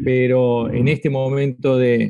pero en este momento de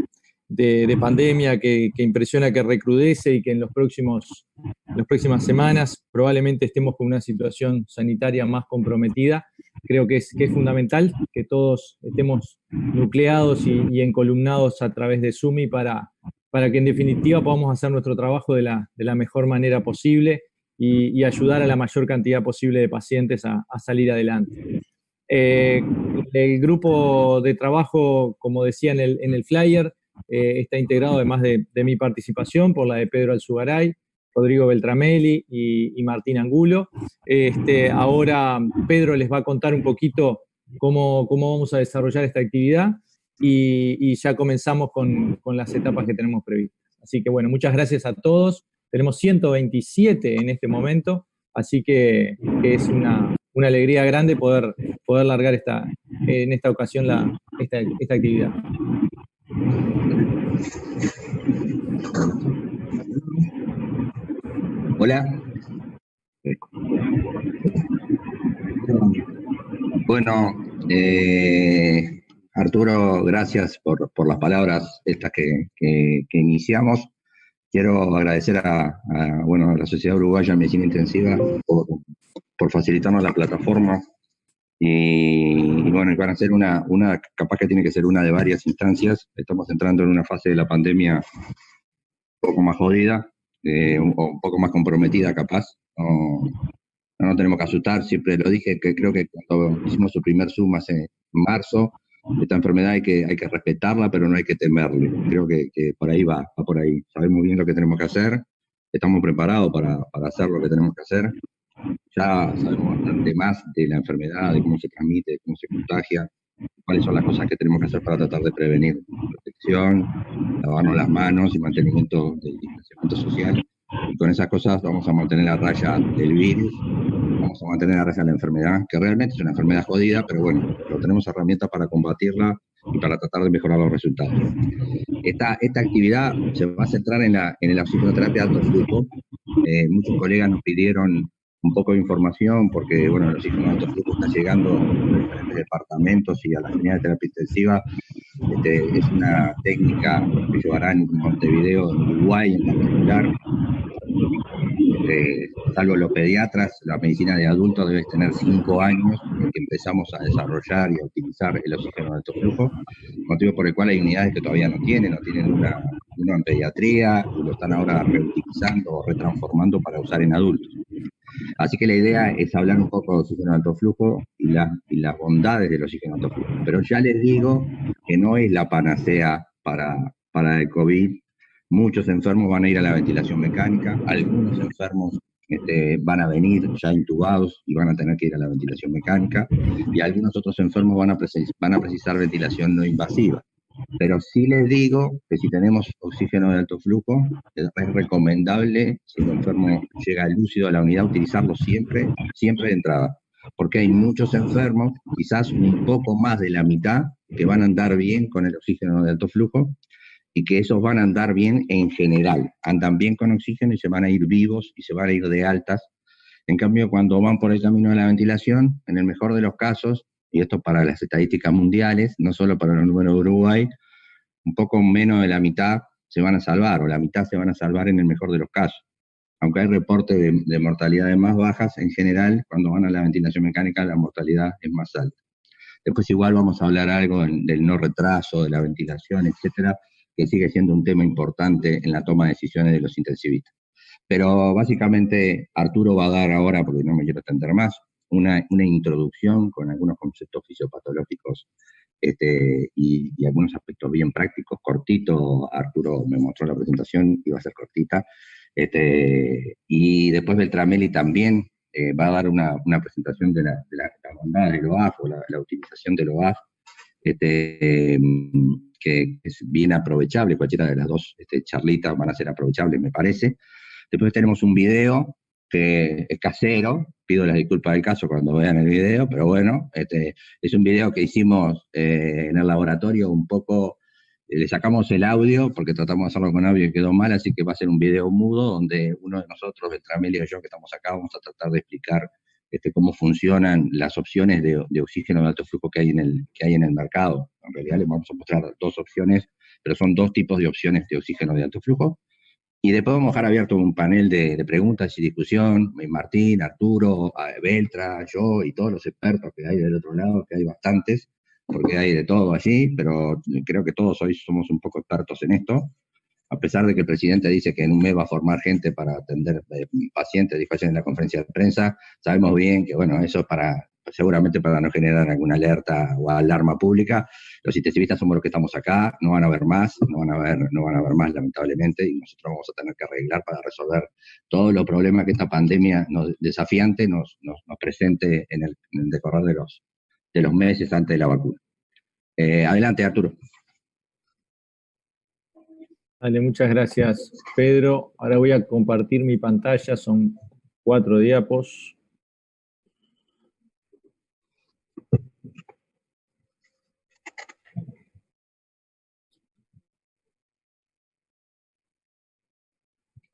pandemia que impresiona, que recrudece y que en las próximas semanas probablemente estemos con una situación sanitaria más comprometida, creo que es fundamental que todos estemos nucleados y encolumnados a través de Sumi para que en definitiva podamos hacer nuestro trabajo de la mejor manera posible y ayudar a la mayor cantidad posible de pacientes a salir adelante. El grupo de trabajo, como decía en el flyer, está integrado, además de mi participación, por la de Pedro Alzugaray, Rodrigo Beltramelli y Martín Angulo. Ahora Pedro les va a contar un poquito cómo vamos a desarrollar esta actividad y ya comenzamos con las etapas que tenemos previstas. Así que bueno, muchas gracias a todos. Tenemos 127 en este momento, así que es una alegría grande poder largar en esta ocasión esta actividad. Hola. Bueno, Arturo, gracias por las palabras estas que iniciamos. Quiero agradecer a la Sociedad Uruguaya de Medicina Intensiva por facilitarnos la plataforma y bueno, van a ser una capaz que tiene que ser una de varias instancias. Estamos entrando en una fase de la pandemia un poco más jodida, o un poco más comprometida capaz. No tenemos que asustar, siempre lo dije, que creo que cuando hicimos su primer Zoom hace en marzo, esta enfermedad hay que respetarla, pero no hay que temerle. Creo que por ahí va por ahí. Sabemos bien lo que tenemos que hacer, estamos preparados para hacer lo que tenemos que hacer. Ya sabemos bastante más de la enfermedad, de cómo se transmite, de cómo se contagia, cuáles son las cosas que tenemos que hacer para tratar de prevenir. Protección, lavarnos las manos y mantenimiento del distanciamiento social. Y con esas cosas vamos a mantener la raya del virus, vamos a mantener la raya de la enfermedad, que realmente es una enfermedad jodida, pero bueno, pero tenemos herramientas para combatirla y para tratar de mejorar los resultados. Esta actividad se va a centrar en la oxigenoterapia de alto flujo. Muchos colegas nos pidieron un poco de información porque, bueno, el oxígeno de alto flujo está llegando a los diferentes departamentos y a las unidades de terapia intensiva. Es una técnica que llevará en Montevideo, en Uruguay en particular. Salvo los pediatras, la medicina de adultos debe tener 5 años en que empezamos a desarrollar y a utilizar el oxígeno de alto flujo, motivo por el cual hay unidades que todavía no tienen una en pediatría, y lo están ahora reutilizando o retransformando para usar en adultos. Así que la idea es hablar un poco de oxígeno de alto flujo y las bondades del oxígeno de alto flujo. Pero ya les digo que no es la panacea para el COVID. Muchos enfermos van a ir a la ventilación mecánica, algunos enfermos van a venir ya intubados y van a tener que ir a la ventilación mecánica, y algunos otros enfermos van a precisar ventilación no invasiva. Pero sí les digo que si tenemos oxígeno de alto flujo, es recomendable, si el enfermo llega lúcido a la unidad, utilizarlo siempre de entrada. Porque hay muchos enfermos, quizás un poco más de la mitad, que van a andar bien con el oxígeno de alto flujo, y que esos van a andar bien en general. Andan bien con oxígeno y se van a ir vivos y se van a ir de altas. En cambio, cuando van por el camino de la ventilación, en el mejor de los casos, y esto para las estadísticas mundiales, no solo para los números de Uruguay, un poco menos de la mitad se van a salvar, o la mitad se van a salvar en el mejor de los casos. Aunque hay reportes de mortalidades más bajas, en general, cuando van a la ventilación mecánica, la mortalidad es más alta. Después igual vamos a hablar algo del no retraso, de la ventilación, etcétera, que sigue siendo un tema importante en la toma de decisiones de los intensivistas. Pero básicamente Arturo va a dar ahora, porque no me quiero extender más, una introducción con algunos conceptos fisiopatológicos y algunos aspectos bien prácticos. Cortito, Arturo me mostró la presentación, iba a ser cortita. Y después Beltramelli también va a dar una presentación de la bondad del OAF o la utilización del OAF, que es bien aprovechable. Cualquiera de las dos charlitas van a ser aprovechables, me parece. Después tenemos un video que es casero, pido las disculpas del caso cuando vean el video, pero bueno, es un video que hicimos en el laboratorio un poco, le sacamos el audio porque tratamos de hacerlo con audio y quedó mal, así que va a ser un video mudo donde uno de nosotros, Beltramelli y yo que estamos acá, vamos a tratar de explicar cómo funcionan las opciones de oxígeno de alto flujo que hay en el mercado. En realidad les vamos a mostrar dos opciones, pero son dos tipos de opciones de oxígeno de alto flujo. Y después vamos a dejar abierto un panel de preguntas y discusión, Martín, Arturo, Beltra, yo y todos los expertos que hay del otro lado, que hay bastantes, porque hay de todo allí, pero creo que todos hoy somos un poco expertos en esto, a pesar de que el presidente dice que en un mes va a formar gente para atender pacientes, dijo ayer en la conferencia de prensa, sabemos bien que, bueno, eso es seguramente para no generar alguna alerta o alarma pública. Los intensivistas somos los que estamos acá, no van a haber más, no van a haber más, lamentablemente, y nosotros vamos a tener que arreglar para resolver todos los problemas que esta pandemia desafiante nos presente en el decorrer de los meses antes de la vacuna. Adelante, Arturo. Dale, muchas gracias, Pedro. Ahora voy a compartir mi pantalla, son 4 diapos.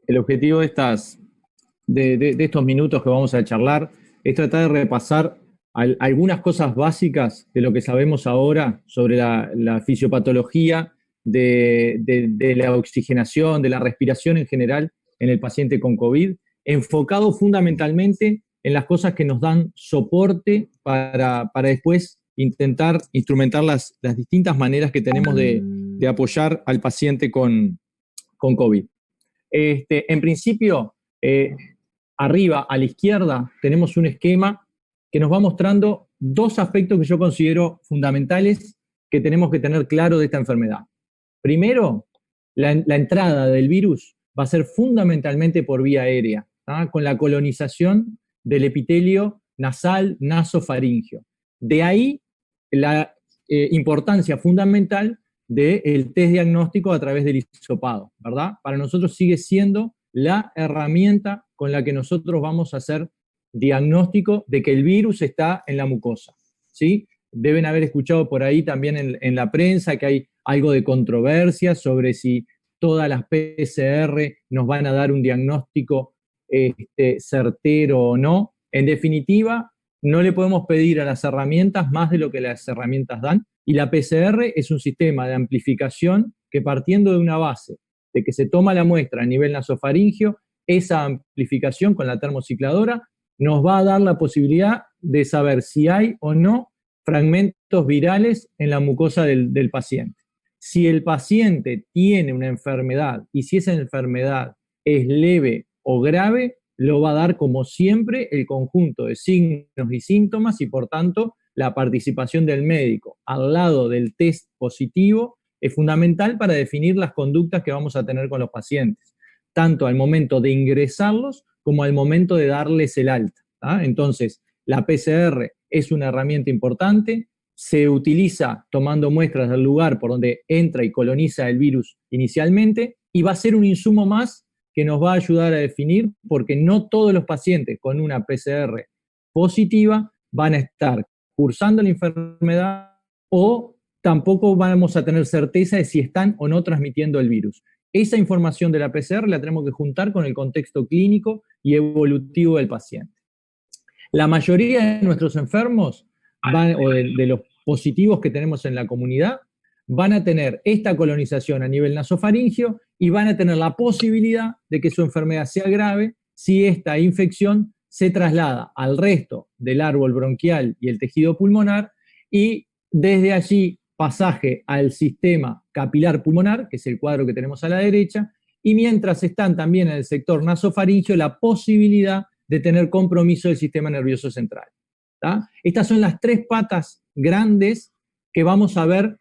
El objetivo de estos minutos que vamos a charlar es tratar de repasar algunas cosas básicas de lo que sabemos ahora sobre la fisiopatología de la oxigenación, de la respiración en general en el paciente con COVID, enfocado fundamentalmente en las cosas que nos dan soporte para después intentar instrumentar las distintas maneras que tenemos de apoyar al paciente con COVID. En principio, arriba a la izquierda tenemos un esquema que nos va mostrando dos aspectos que yo considero fundamentales que tenemos que tener claro de esta enfermedad. Primero, la entrada del virus va a ser fundamentalmente por vía aérea, ¿tá? Con la colonización del epitelio nasal, nasofaringeo. De ahí la importancia fundamental del test diagnóstico a través del hisopado, ¿verdad? Para nosotros sigue siendo la herramienta con la que nosotros vamos a hacer diagnóstico de que el virus está en la mucosa, ¿sí? Deben haber escuchado por ahí también en la prensa que hay algo de controversia sobre si todas las PCR nos van a dar un diagnóstico certero o no. En definitiva, no le podemos pedir a las herramientas más de lo que las herramientas dan, y la PCR es un sistema de amplificación que, partiendo de una base de que se toma la muestra a nivel nasofaringeo, esa amplificación con la termocicladora nos va a dar la posibilidad de saber si hay o no fragmentos virales en la mucosa del paciente. Si el paciente tiene una enfermedad y si esa enfermedad es leve o grave, lo va a dar como siempre el conjunto de signos y síntomas, y por tanto la participación del médico al lado del test positivo es fundamental para definir las conductas que vamos a tener con los pacientes, tanto al momento de ingresarlos como al momento de darles el alta, ¿tá? Entonces, la PCR es una herramienta importante, se utiliza tomando muestras del lugar por donde entra y coloniza el virus inicialmente, y va a ser un insumo más que nos va a ayudar a definir, porque no todos los pacientes con una PCR positiva van a estar cursando la enfermedad, o tampoco vamos a tener certeza de si están o no transmitiendo el virus. Esa información de la PCR la tenemos que juntar con el contexto clínico y evolutivo del paciente. La mayoría de nuestros enfermos o de los positivos que tenemos en la comunidad van a tener esta colonización a nivel nasofaringeo y van a tener la posibilidad de que su enfermedad sea grave si esta infección se traslada al resto del árbol bronquial y el tejido pulmonar, y desde allí pasaje al sistema capilar pulmonar, que es el cuadro que tenemos a la derecha, y mientras están también en el sector nasofaringeo la posibilidad de tener compromiso del sistema nervioso central, ¿tá? Estas son las tres patas grandes que vamos a ver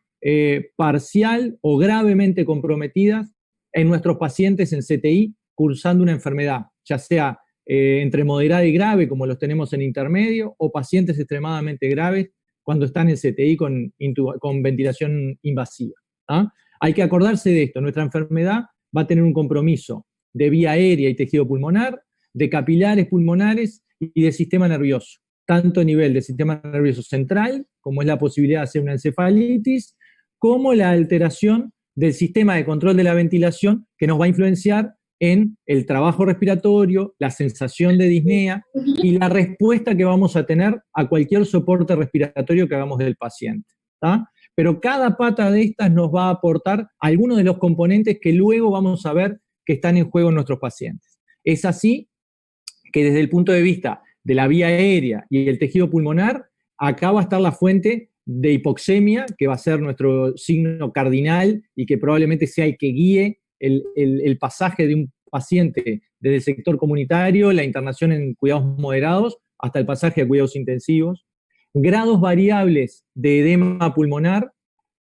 parcial o gravemente comprometidas en nuestros pacientes en CTI cursando una enfermedad, ya sea entre moderada y grave, como los tenemos en intermedio, o pacientes extremadamente graves cuando están en CTI con ventilación invasiva, ¿ah? Hay que acordarse de esto: nuestra enfermedad va a tener un compromiso de vía aérea y tejido pulmonar, de capilares pulmonares y de sistema nervioso, tanto a nivel del sistema nervioso central, como es la posibilidad de hacer una encefalitis, como la alteración del sistema de control de la ventilación, que nos va a influenciar en el trabajo respiratorio, la sensación de disnea y la respuesta que vamos a tener a cualquier soporte respiratorio que hagamos del paciente. ¿Tá? Pero cada pata de estas nos va a aportar algunos de los componentes que luego vamos a ver que están en juego en nuestros pacientes. Es así que desde el punto de vista de la vía aérea y el tejido pulmonar, acá va a estar la fuente de hipoxemia, que va a ser nuestro signo cardinal y que probablemente sea el que guíe el pasaje de un paciente desde el sector comunitario, la internación en cuidados moderados, hasta el pasaje a cuidados intensivos. Grados variables de edema pulmonar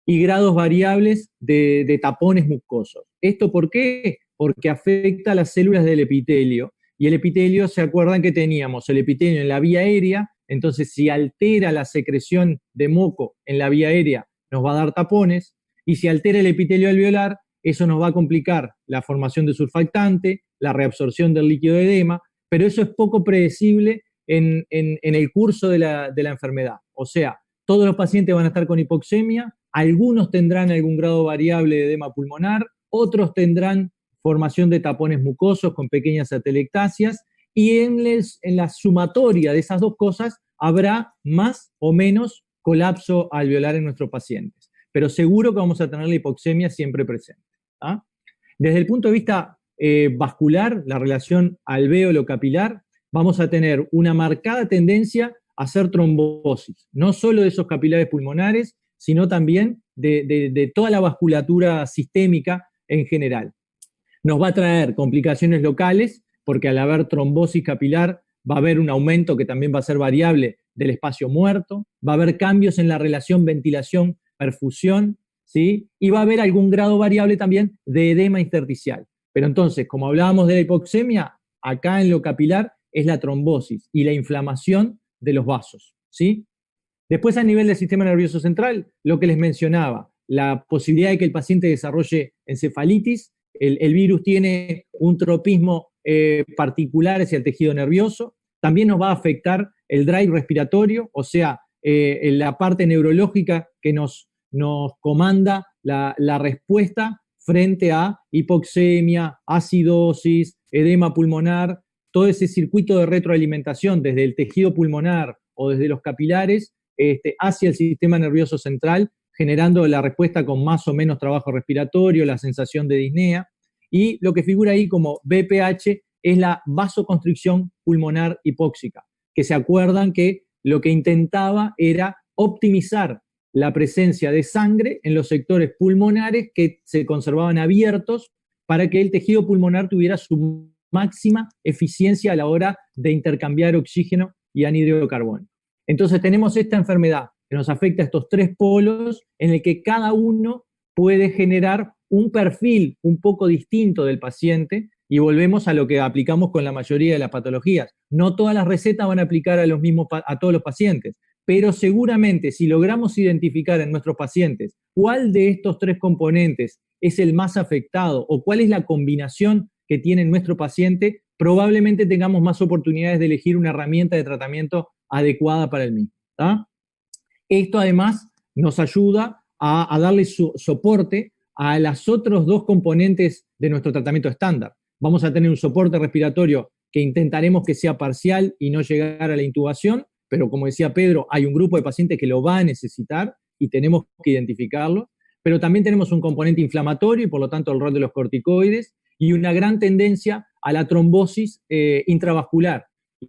y grados variables de tapones mucosos. ¿Esto por qué? Porque afecta a las células del epitelio. Y el epitelio, ¿se acuerdan que teníamos el epitelio en la vía aérea? Entonces, si altera la secreción de moco en la vía aérea, nos va a dar tapones. Y si altera el epitelio alveolar, eso nos va a complicar la formación de surfactante, la reabsorción del líquido de edema, pero eso es poco predecible en el curso de la enfermedad. O sea, todos los pacientes van a estar con hipoxemia, algunos tendrán algún grado variable de edema pulmonar, otros tendrán formación de tapones mucosos con pequeñas atelectasias, y en la sumatoria de esas dos cosas habrá más o menos colapso alveolar en nuestros pacientes. Pero seguro que vamos a tener la hipoxemia siempre presente. ¿Ah? Desde el punto de vista vascular, la relación alvéolo-capilar, vamos a tener una marcada tendencia a hacer trombosis, no solo de esos capilares pulmonares, sino también de toda la vasculatura sistémica en general. Nos va a traer complicaciones locales, porque al haber trombosis capilar va a haber un aumento que también va a ser variable del espacio muerto, va a haber cambios en la relación ventilación-perfusión, ¿sí? Y va a haber algún grado variable también de edema intersticial. Pero entonces, como hablábamos de la hipoxemia, acá en lo capilar es la trombosis y la inflamación de los vasos, ¿sí? Después, a nivel del sistema nervioso central, lo que les mencionaba, la posibilidad de que el paciente desarrolle encefalitis. El virus tiene un tropismo particular hacia el tejido nervioso. También nos va a afectar el drive respiratorio, o sea, la parte neurológica que nos comanda la respuesta frente a hipoxemia, acidosis, edema pulmonar, todo ese circuito de retroalimentación desde el tejido pulmonar o desde los capilares hacia el sistema nervioso central, generando la respuesta con más o menos trabajo respiratorio, la sensación de disnea, y lo que figura ahí como BPH es la vasoconstricción pulmonar hipóxica, que se acuerdan que lo que intentaba era optimizar la presencia de sangre en los sectores pulmonares que se conservaban abiertos para que el tejido pulmonar tuviera su máxima eficiencia a la hora de intercambiar oxígeno y anhídrido de carbono. Entonces tenemos esta enfermedad que nos afecta a estos tres polos, en el que cada uno puede generar un perfil un poco distinto del paciente, y volvemos a lo que aplicamos con la mayoría de las patologías. No todas las recetas van a aplicar a todos los pacientes, pero seguramente si logramos identificar en nuestros pacientes cuál de estos tres componentes es el más afectado o cuál es la combinación que tiene nuestro paciente, probablemente tengamos más oportunidades de elegir una herramienta de tratamiento adecuada para el mismo. ¿Tá? Esto además nos ayuda a darle soporte a los otros dos componentes de nuestro tratamiento estándar. Vamos a tener un soporte respiratorio que intentaremos que sea parcial y no llegar a la intubación, pero como decía Pedro, hay un grupo de pacientes que lo va a necesitar y tenemos que identificarlo, pero también tenemos un componente inflamatorio y por lo tanto el rol de los corticoides y una gran tendencia a la trombosis intravascular.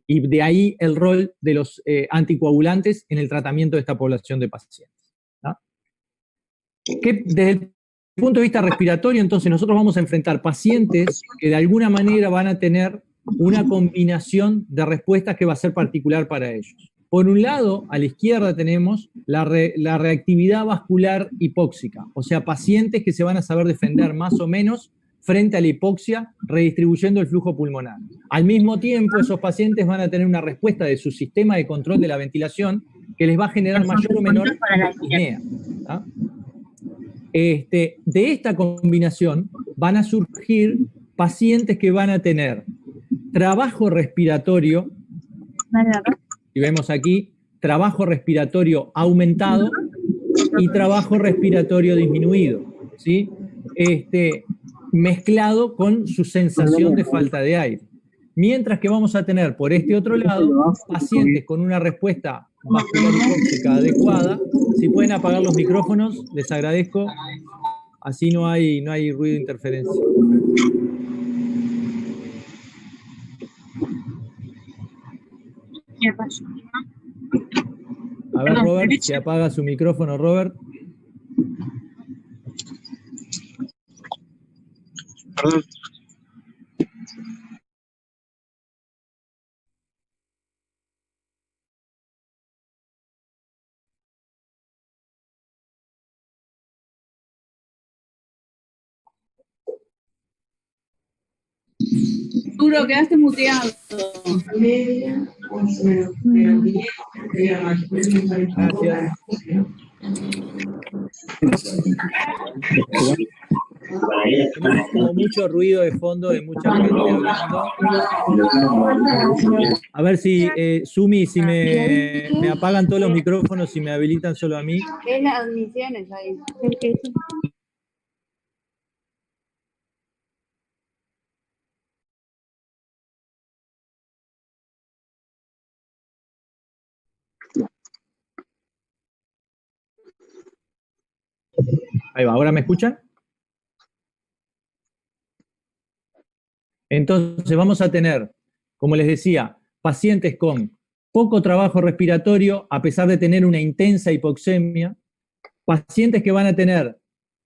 Y de ahí el rol de los anticoagulantes en el tratamiento de esta población de pacientes. ¿No? Que desde el punto de vista respiratorio, entonces, nosotros vamos a enfrentar pacientes que de alguna manera van a tener una combinación de respuestas que va a ser particular para ellos. Por un lado, a la izquierda tenemos la reactividad vascular hipóxica, o sea, pacientes que se van a saber defender más o menos frente a la hipoxia, redistribuyendo el flujo pulmonar. Al mismo tiempo, esos pacientes van a tener una respuesta de su sistema de control de la ventilación que les va a generar mayor o menor disnea. De esta combinación van a surgir pacientes que van a tener trabajo respiratorio, y vemos aquí trabajo respiratorio aumentado y trabajo respiratorio disminuido, ¿sí? mezclado con su sensación de falta de aire. Mientras que vamos a tener por este otro lado pacientes con una respuesta vascular hipóxica adecuada. Si pueden apagar los micrófonos, les agradezco, así no hay ruido de interferencia. A ver, Robert, si apaga su micrófono, Robert. Perdón. Arturo, quedaste muteado. Gracias. Tenemos como mucho ruido de fondo de mucha gente hablando. A ver si, Sumi, si me apagan todos los micrófonos y me habilitan solo a mí. Es las admisiones ahí. Ahí va, ¿ahora me escuchan? Entonces vamos a tener, como les decía, pacientes con poco trabajo respiratorio a pesar de tener una intensa hipoxemia, pacientes que van a tener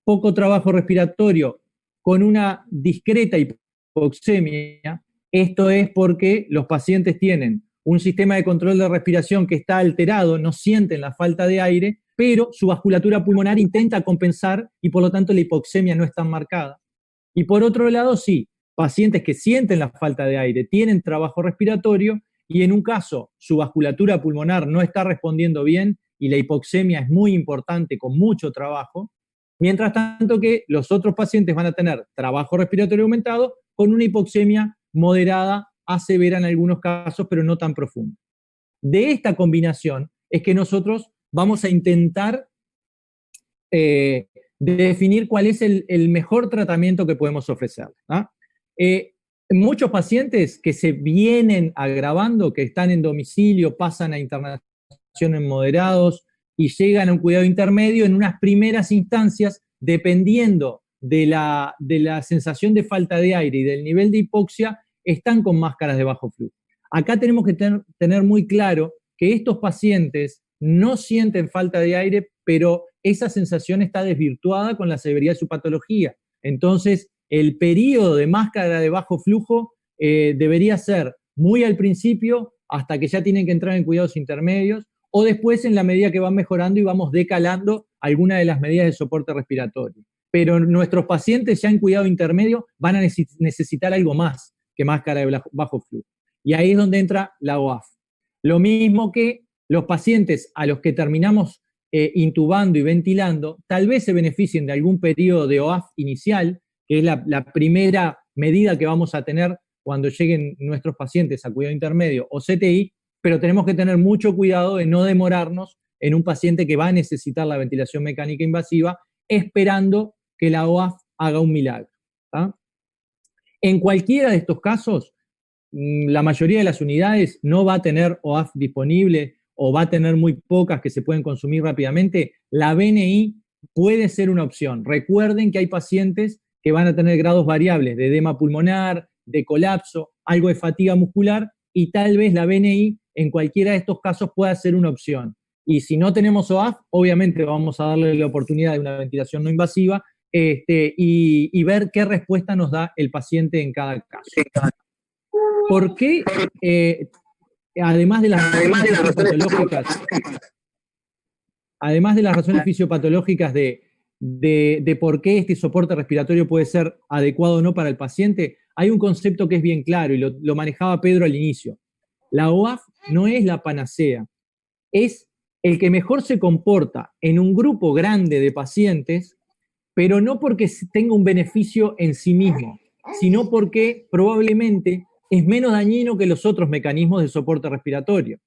poco trabajo respiratorio con una discreta hipoxemia. Esto es porque los pacientes tienen un sistema de control de respiración que está alterado, no sienten la falta de aire, pero su vasculatura pulmonar intenta compensar y por lo tanto la hipoxemia no es tan marcada. Y por otro lado, sí, pacientes que sienten la falta de aire, tienen trabajo respiratorio y en un caso su vasculatura pulmonar no está respondiendo bien y la hipoxemia es muy importante con mucho trabajo, mientras tanto que los otros pacientes van a tener trabajo respiratorio aumentado con una hipoxemia moderada a severa en algunos casos, pero no tan profunda. De esta combinación es que nosotros vamos a intentar definir cuál es el mejor tratamiento que podemos ofrecer. Muchos pacientes que se vienen agravando, que están en domicilio, pasan a internación en moderados y llegan a un cuidado intermedio, en unas primeras instancias, dependiendo de la sensación de falta de aire y del nivel de hipoxia, están con máscaras de bajo flujo. Acá tenemos que tener muy claro que estos pacientes no sienten falta de aire, pero esa sensación está desvirtuada con la severidad de su patología. Entonces, el periodo de máscara de bajo flujo debería ser muy al principio, hasta que ya tienen que entrar en cuidados intermedios, o después en la medida que van mejorando y vamos decalando algunas de las medidas de soporte respiratorio. Pero nuestros pacientes ya en cuidado intermedio van a necesitar algo más que máscara de bajo flujo. Y ahí es donde entra la OAF. Lo mismo que los pacientes a los que terminamos intubando y ventilando, tal vez se beneficien de algún periodo de OAF inicial, que es la primera medida que vamos a tener cuando lleguen nuestros pacientes a cuidado intermedio o CTI, pero tenemos que tener mucho cuidado de no demorarnos en un paciente que va a necesitar la ventilación mecánica invasiva, esperando que la OAF haga un milagro. ¿tá? En cualquiera de estos casos, la mayoría de las unidades no va a tener OAF disponible o va a tener muy pocas que se pueden consumir rápidamente. La BNI puede ser una opción. Recuerden que hay pacientes que van a tener grados variables de edema pulmonar, de colapso, algo de fatiga muscular, y tal vez la BNI en cualquiera de estos casos pueda ser una opción. Y si no tenemos OAF, obviamente vamos a darle la oportunidad de una ventilación no invasiva y ver qué respuesta nos da el paciente en cada caso. ¿Por qué, además de las razones fisiopatológicas de por qué este soporte respiratorio puede ser adecuado o no para el paciente, hay un concepto que es bien claro y lo manejaba Pedro al inicio. La OAF no es la panacea, es el que mejor se comporta en un grupo grande de pacientes, pero no porque tenga un beneficio en sí mismo, sino porque probablemente es menos dañino que los otros mecanismos de soporte respiratorio.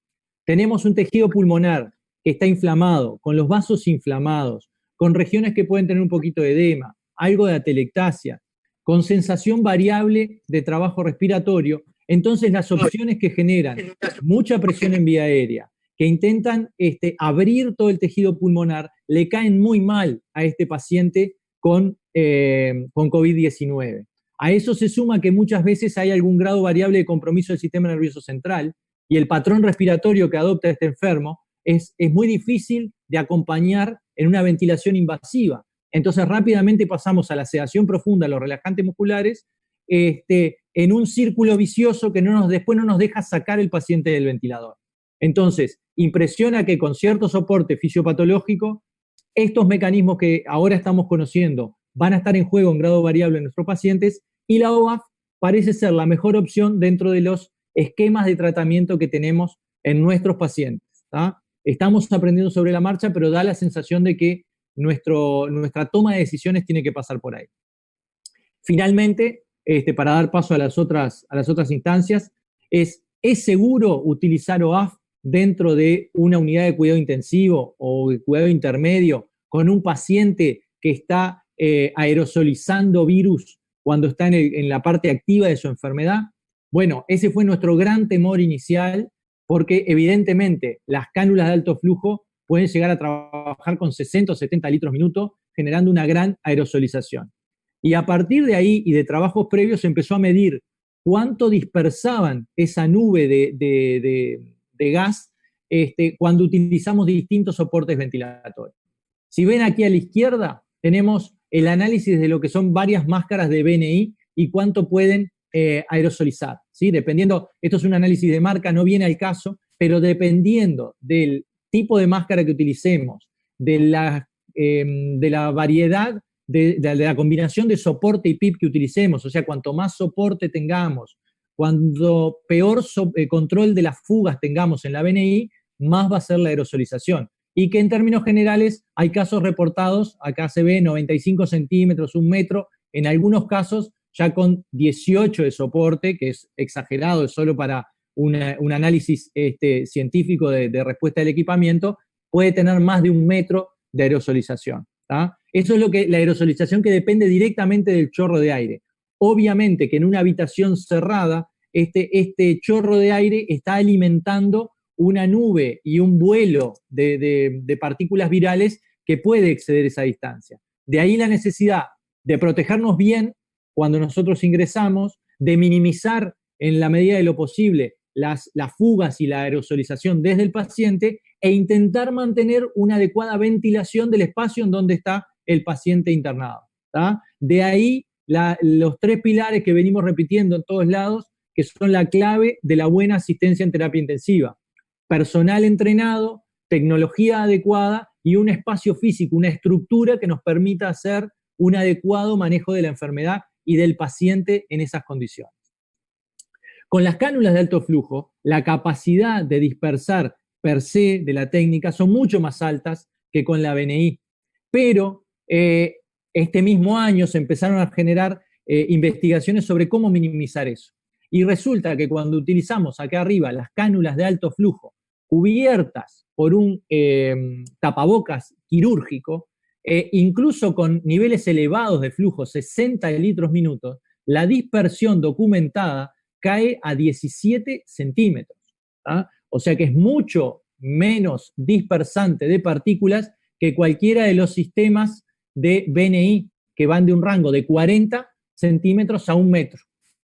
Tenemos un tejido pulmonar que está inflamado, con los vasos inflamados, con regiones que pueden tener un poquito de edema, algo de atelectasia. con sensación variable de trabajo respiratorio. Entonces las opciones que generan mucha presión en vía aérea, que intentan abrir todo el tejido pulmonar, le caen muy mal a este paciente con COVID-19. A eso se suma que muchas veces hay algún grado variable de compromiso del sistema nervioso central y el patrón respiratorio que adopta este enfermo es muy difícil de acompañar en una ventilación invasiva. Entonces rápidamente pasamos a la sedación profunda, a los relajantes musculares, en un círculo vicioso que después no nos deja sacar el paciente del ventilador. Entonces, impresiona que con cierto soporte fisiopatológico, estos mecanismos que ahora estamos conociendo van a estar en juego en grado variable en nuestros pacientes y la OAF parece ser la mejor opción dentro de los esquemas de tratamiento que tenemos en nuestros pacientes, ¿tá? Estamos aprendiendo sobre la marcha, pero da la sensación de que nuestra toma de decisiones tiene que pasar por ahí. Finalmente, para dar paso a las otras instancias, ¿es seguro utilizar OAF dentro de una unidad de cuidado intensivo o de cuidado intermedio con un paciente que está aerosolizando virus cuando está en la parte activa de su enfermedad? Bueno, ese fue nuestro gran temor inicial, porque evidentemente las cánulas de alto flujo pueden llegar a trabajar con 60 o 70 litros minuto, generando una gran aerosolización. Y a partir de ahí y de trabajos previos se empezó a medir cuánto dispersaban esa nube de gas cuando utilizamos distintos soportes ventilatorios. Si ven aquí a la izquierda, tenemos el análisis de lo que son varias máscaras de BNI y cuánto pueden aerosolizar, ¿sí? Dependiendo, esto es un análisis de marca, no viene al caso, pero dependiendo del tipo de máscara que utilicemos, de la variedad, de la combinación de soporte y PIP que utilicemos, o sea, cuanto más soporte tengamos, cuando peor control de las fugas tengamos en la BNI, más va a ser la aerosolización. Y que en términos generales hay casos reportados, acá se ve 95 centímetros, 1 metro, en algunos casos ya con 18 de soporte, que es exagerado, es solo para un análisis científico de respuesta del equipamiento, puede tener más de 1 metro de aerosolización, ¿tá? Eso es la aerosolización que depende directamente del chorro de aire. Obviamente que en una habitación cerrada, este chorro de aire está alimentando una nube y un vuelo de partículas virales que puede exceder esa distancia. De ahí la necesidad de protegernos bien cuando nosotros ingresamos, de minimizar en la medida de lo posible las fugas y la aerosolización desde el paciente e intentar mantener una adecuada ventilación del espacio en donde está el paciente internado, ¿tá? De ahí los 3 pilares que venimos repitiendo en todos lados, que son la clave de la buena asistencia en terapia intensiva. Personal entrenado, tecnología adecuada y un espacio físico, una estructura que nos permita hacer un adecuado manejo de la enfermedad y del paciente en esas condiciones. Con las cánulas de alto flujo, la capacidad de dispersar per se de la técnica son mucho más altas que con la BNI, pero este mismo año se empezaron a generar investigaciones sobre cómo minimizar eso. Y resulta que cuando utilizamos acá arriba las cánulas de alto flujo cubiertas por un tapabocas quirúrgico, incluso con niveles elevados de flujo, 60 litros minutos, la dispersión documentada cae a 17 centímetros. ¿Ah? O sea que es mucho menos dispersante de partículas que cualquiera de los sistemas de BNI que van de un rango de 40 centímetros a 1 metro.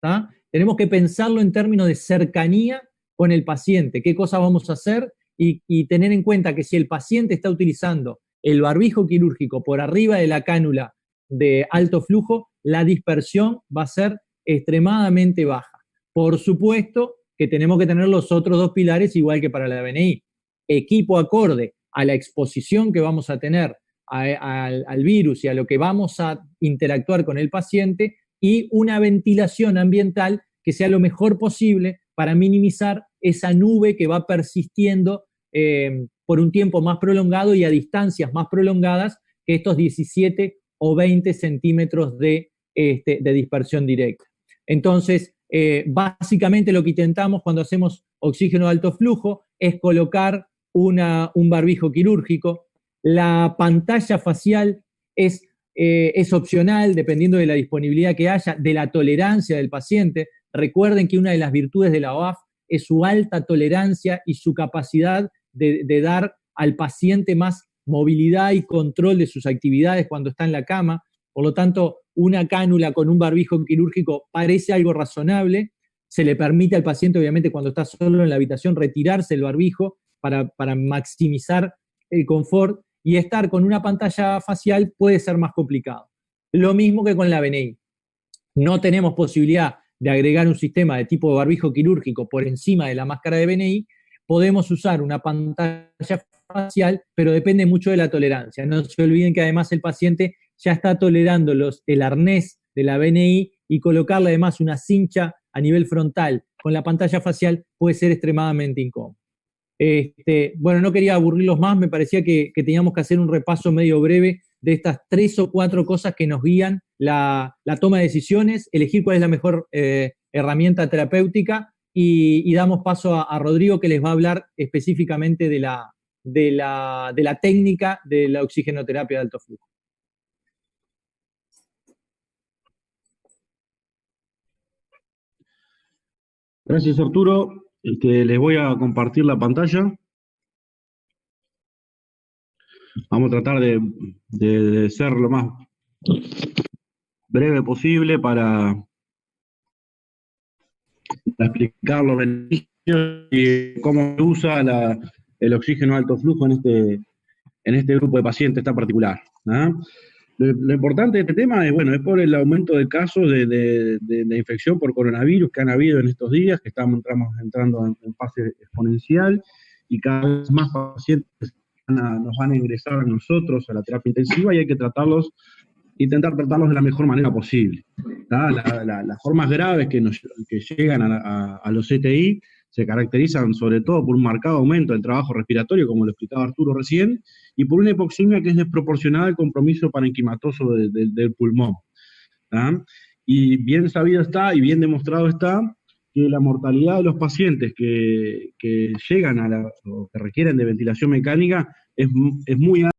¿Ah? Tenemos que pensarlo en términos de cercanía con el paciente, qué cosas vamos a hacer y tener en cuenta que si el paciente está utilizando el barbijo quirúrgico por arriba de la cánula de alto flujo, la dispersión va a ser extremadamente baja. Por supuesto que tenemos que tener los otros 2 pilares igual que para la BNI. Equipo acorde a la exposición que vamos a tener al virus y a lo que vamos a interactuar con el paciente y una ventilación ambiental que sea lo mejor posible para minimizar esa nube que va persistiendo por un tiempo más prolongado y a distancias más prolongadas que estos 17 o 20 centímetros de dispersión directa. Entonces, básicamente lo que intentamos cuando hacemos oxígeno de alto flujo es colocar un barbijo quirúrgico. La pantalla facial es es opcional dependiendo de la disponibilidad que haya, de la tolerancia del paciente. Recuerden que una de las virtudes de la OAF es su alta tolerancia y su capacidad de dar al paciente más movilidad y control de sus actividades cuando está en la cama. Por lo tanto, una cánula con un barbijo quirúrgico parece algo razonable. Se le permite al paciente, obviamente, cuando está solo en la habitación, retirarse el barbijo para maximizar el confort, y estar con una pantalla facial puede ser más complicado. Lo mismo que con la BNI. No tenemos posibilidad de agregar un sistema de tipo barbijo quirúrgico por encima de la máscara de BNI. Podemos usar una pantalla facial, pero depende mucho de la tolerancia. No se olviden que además el paciente ya está tolerando el arnés de la BNI, y colocarle además una cincha a nivel frontal con la pantalla facial puede ser extremadamente incómodo. Bueno, no quería aburrirlos más, me parecía que teníamos que hacer un repaso medio breve de estas 3 o 4 cosas que nos guían la toma de decisiones, elegir cuál es la mejor herramienta terapéutica, y damos paso a Rodrigo, que les va a hablar específicamente de la técnica de la oxigenoterapia de alto flujo. Gracias, Arturo. Les voy a compartir la pantalla. Vamos a tratar de ser lo más breve posible para explicar los beneficios y cómo se usa el oxígeno de alto flujo en este grupo de pacientes tan particular, ¿ah? Lo importante de este tema es, bueno, es por el aumento de casos de infección por coronavirus que han habido en estos días, que estamos entrando en fase exponencial, y cada vez más pacientes nos van a ingresar a nosotros a la terapia intensiva, y hay que intentar tratarlos de la mejor manera posible. Las formas graves que llegan a los CTI se caracterizan sobre todo por un marcado aumento del trabajo respiratorio, como lo explicaba Arturo recién, y por una hipoxemia que es desproporcionada al compromiso parenquimatoso del pulmón. ¿Ah? Y bien sabido está, y bien demostrado está, que la mortalidad de los pacientes que llegan o que requieren de ventilación mecánica es muy alta.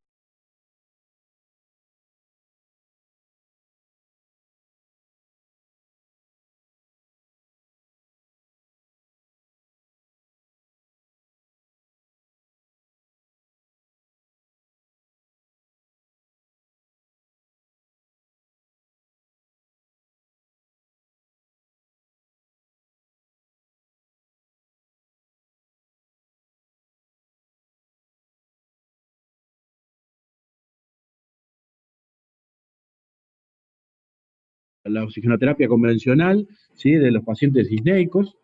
La oxigenoterapia convencional, ¿sí?, de los pacientes disneicos.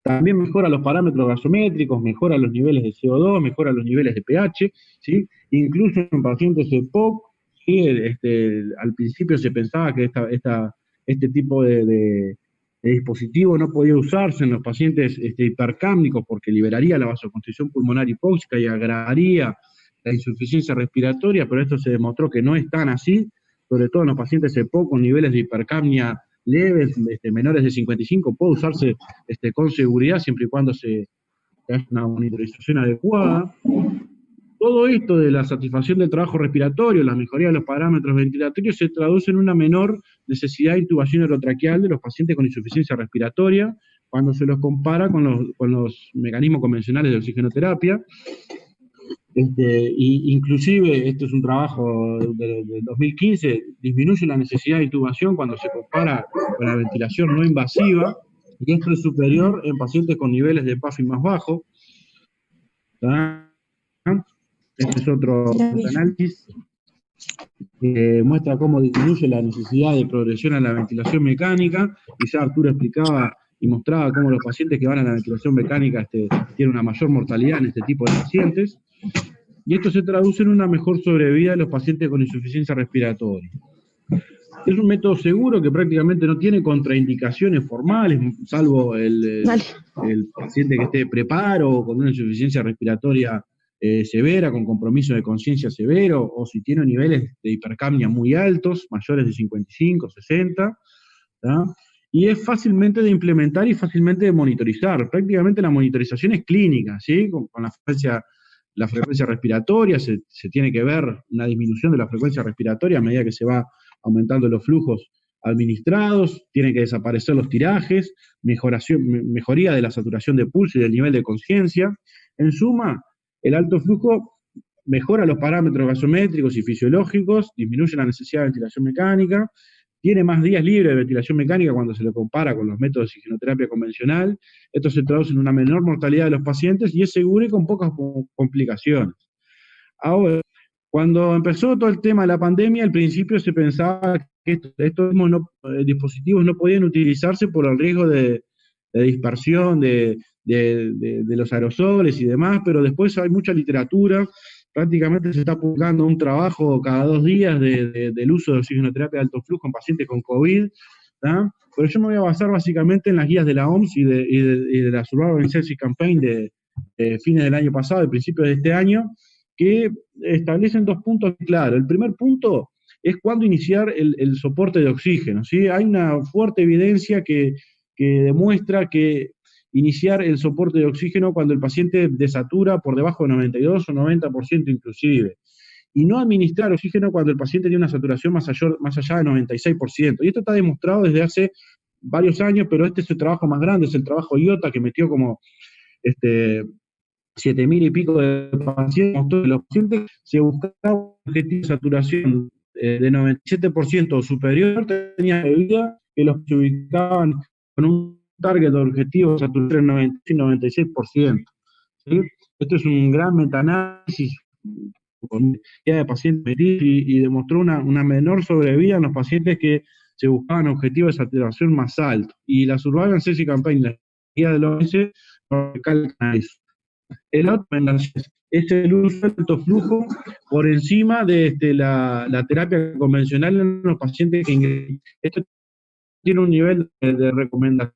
También mejora los parámetros gasométricos, mejora los niveles de CO2, mejora los niveles de pH, ¿sí? Incluso en pacientes EPOC, ¿sí? Al principio se pensaba que este tipo de dispositivo no podía usarse en los pacientes hipercámnicos porque liberaría la vasoconstricción pulmonar hipóxica y agravaría la insuficiencia respiratoria, pero esto se demostró que no es tan así, sobre todo en los pacientes EPOC con niveles de hipercapnia leves, menores de 55, puede usarse con seguridad siempre y cuando se haga una monitorización adecuada. Todo esto de la satisfacción del trabajo respiratorio, la mejoría de los parámetros ventilatorios, se traduce en una menor necesidad de intubación orotraqueal de los pacientes con insuficiencia respiratoria, cuando se los compara con los mecanismos convencionales de oxigenoterapia. Inclusive, esto es un trabajo del 2015, disminuye la necesidad de intubación cuando se compara con la ventilación no invasiva, y esto es superior en pacientes con niveles de PAFI más bajos. Este es otro análisis que muestra cómo disminuye la necesidad de progresión a la ventilación mecánica, y ya Arturo explicaba y mostraba cómo los pacientes que van a la ventilación mecánica tienen una mayor mortalidad en este tipo de pacientes. Y esto se traduce en una mejor sobrevida de los pacientes con insuficiencia respiratoria. Es un método seguro que prácticamente no tiene contraindicaciones formales, salvo el paciente que esté preparo o con una insuficiencia respiratoria severa, con compromiso de conciencia severo, o si tiene niveles de hipercapnia muy altos, mayores de 55, 60, ¿tá? Y es fácilmente de implementar y fácilmente de monitorizar. Prácticamente la monitorización es clínica, ¿sí? Con la frecuencia la frecuencia respiratoria, se tiene que ver una disminución de la frecuencia respiratoria a medida que se va aumentando los flujos administrados, tienen que desaparecer los tirajes, mejoría de la saturación de pulso y del nivel de conciencia. En suma, el alto flujo mejora los parámetros gasométricos y fisiológicos, disminuye la necesidad de ventilación mecánica, tiene más días libres de ventilación mecánica cuando se lo compara con los métodos de oxigenoterapia convencional. Esto se traduce en una menor mortalidad de los pacientes y es seguro y con pocas complicaciones. Ahora, cuando empezó todo el tema de la pandemia, al principio se pensaba que estos mismos dispositivos no podían utilizarse por el riesgo de dispersión de los aerosoles y demás, pero después hay mucha literatura. Prácticamente se está publicando un trabajo cada 2 días del uso de oxigenoterapia de alto flujo en pacientes con COVID, ¿tá? Pero yo me voy a basar básicamente en las guías de la OMS y de la Survival Sepsis Campaign de fines del año pasado, de principios de este año, que establecen 2 puntos claros. El primer punto es cuándo iniciar el soporte de oxígeno, ¿sí? Hay una fuerte evidencia que demuestra que iniciar el soporte de oxígeno cuando el paciente desatura por debajo de 92 o 90% inclusive, y no administrar oxígeno cuando el paciente tiene una saturación más allá de 96%. Y esto está demostrado desde hace varios años, pero este es el trabajo más grande, es el trabajo IOTA, que metió como 7.000 y pico de pacientes. Los pacientes se buscaba un objetivo de saturación de 97% o superior, tenían bebida que los ubicaban con un target de objetivo de saturación del 96%. ¿Sí? Esto es un gran metaanálisis con una cantidad de pacientes y demostró una menor sobrevida en los pacientes que se buscaban objetivos de saturación más altos. Y la Survival Sepsis Campaign, la guía de la OMS, recalca eso. El otro es el uso de alto flujo por encima de la terapia convencional en los pacientes que ingresan. Esto tiene un nivel de recomendación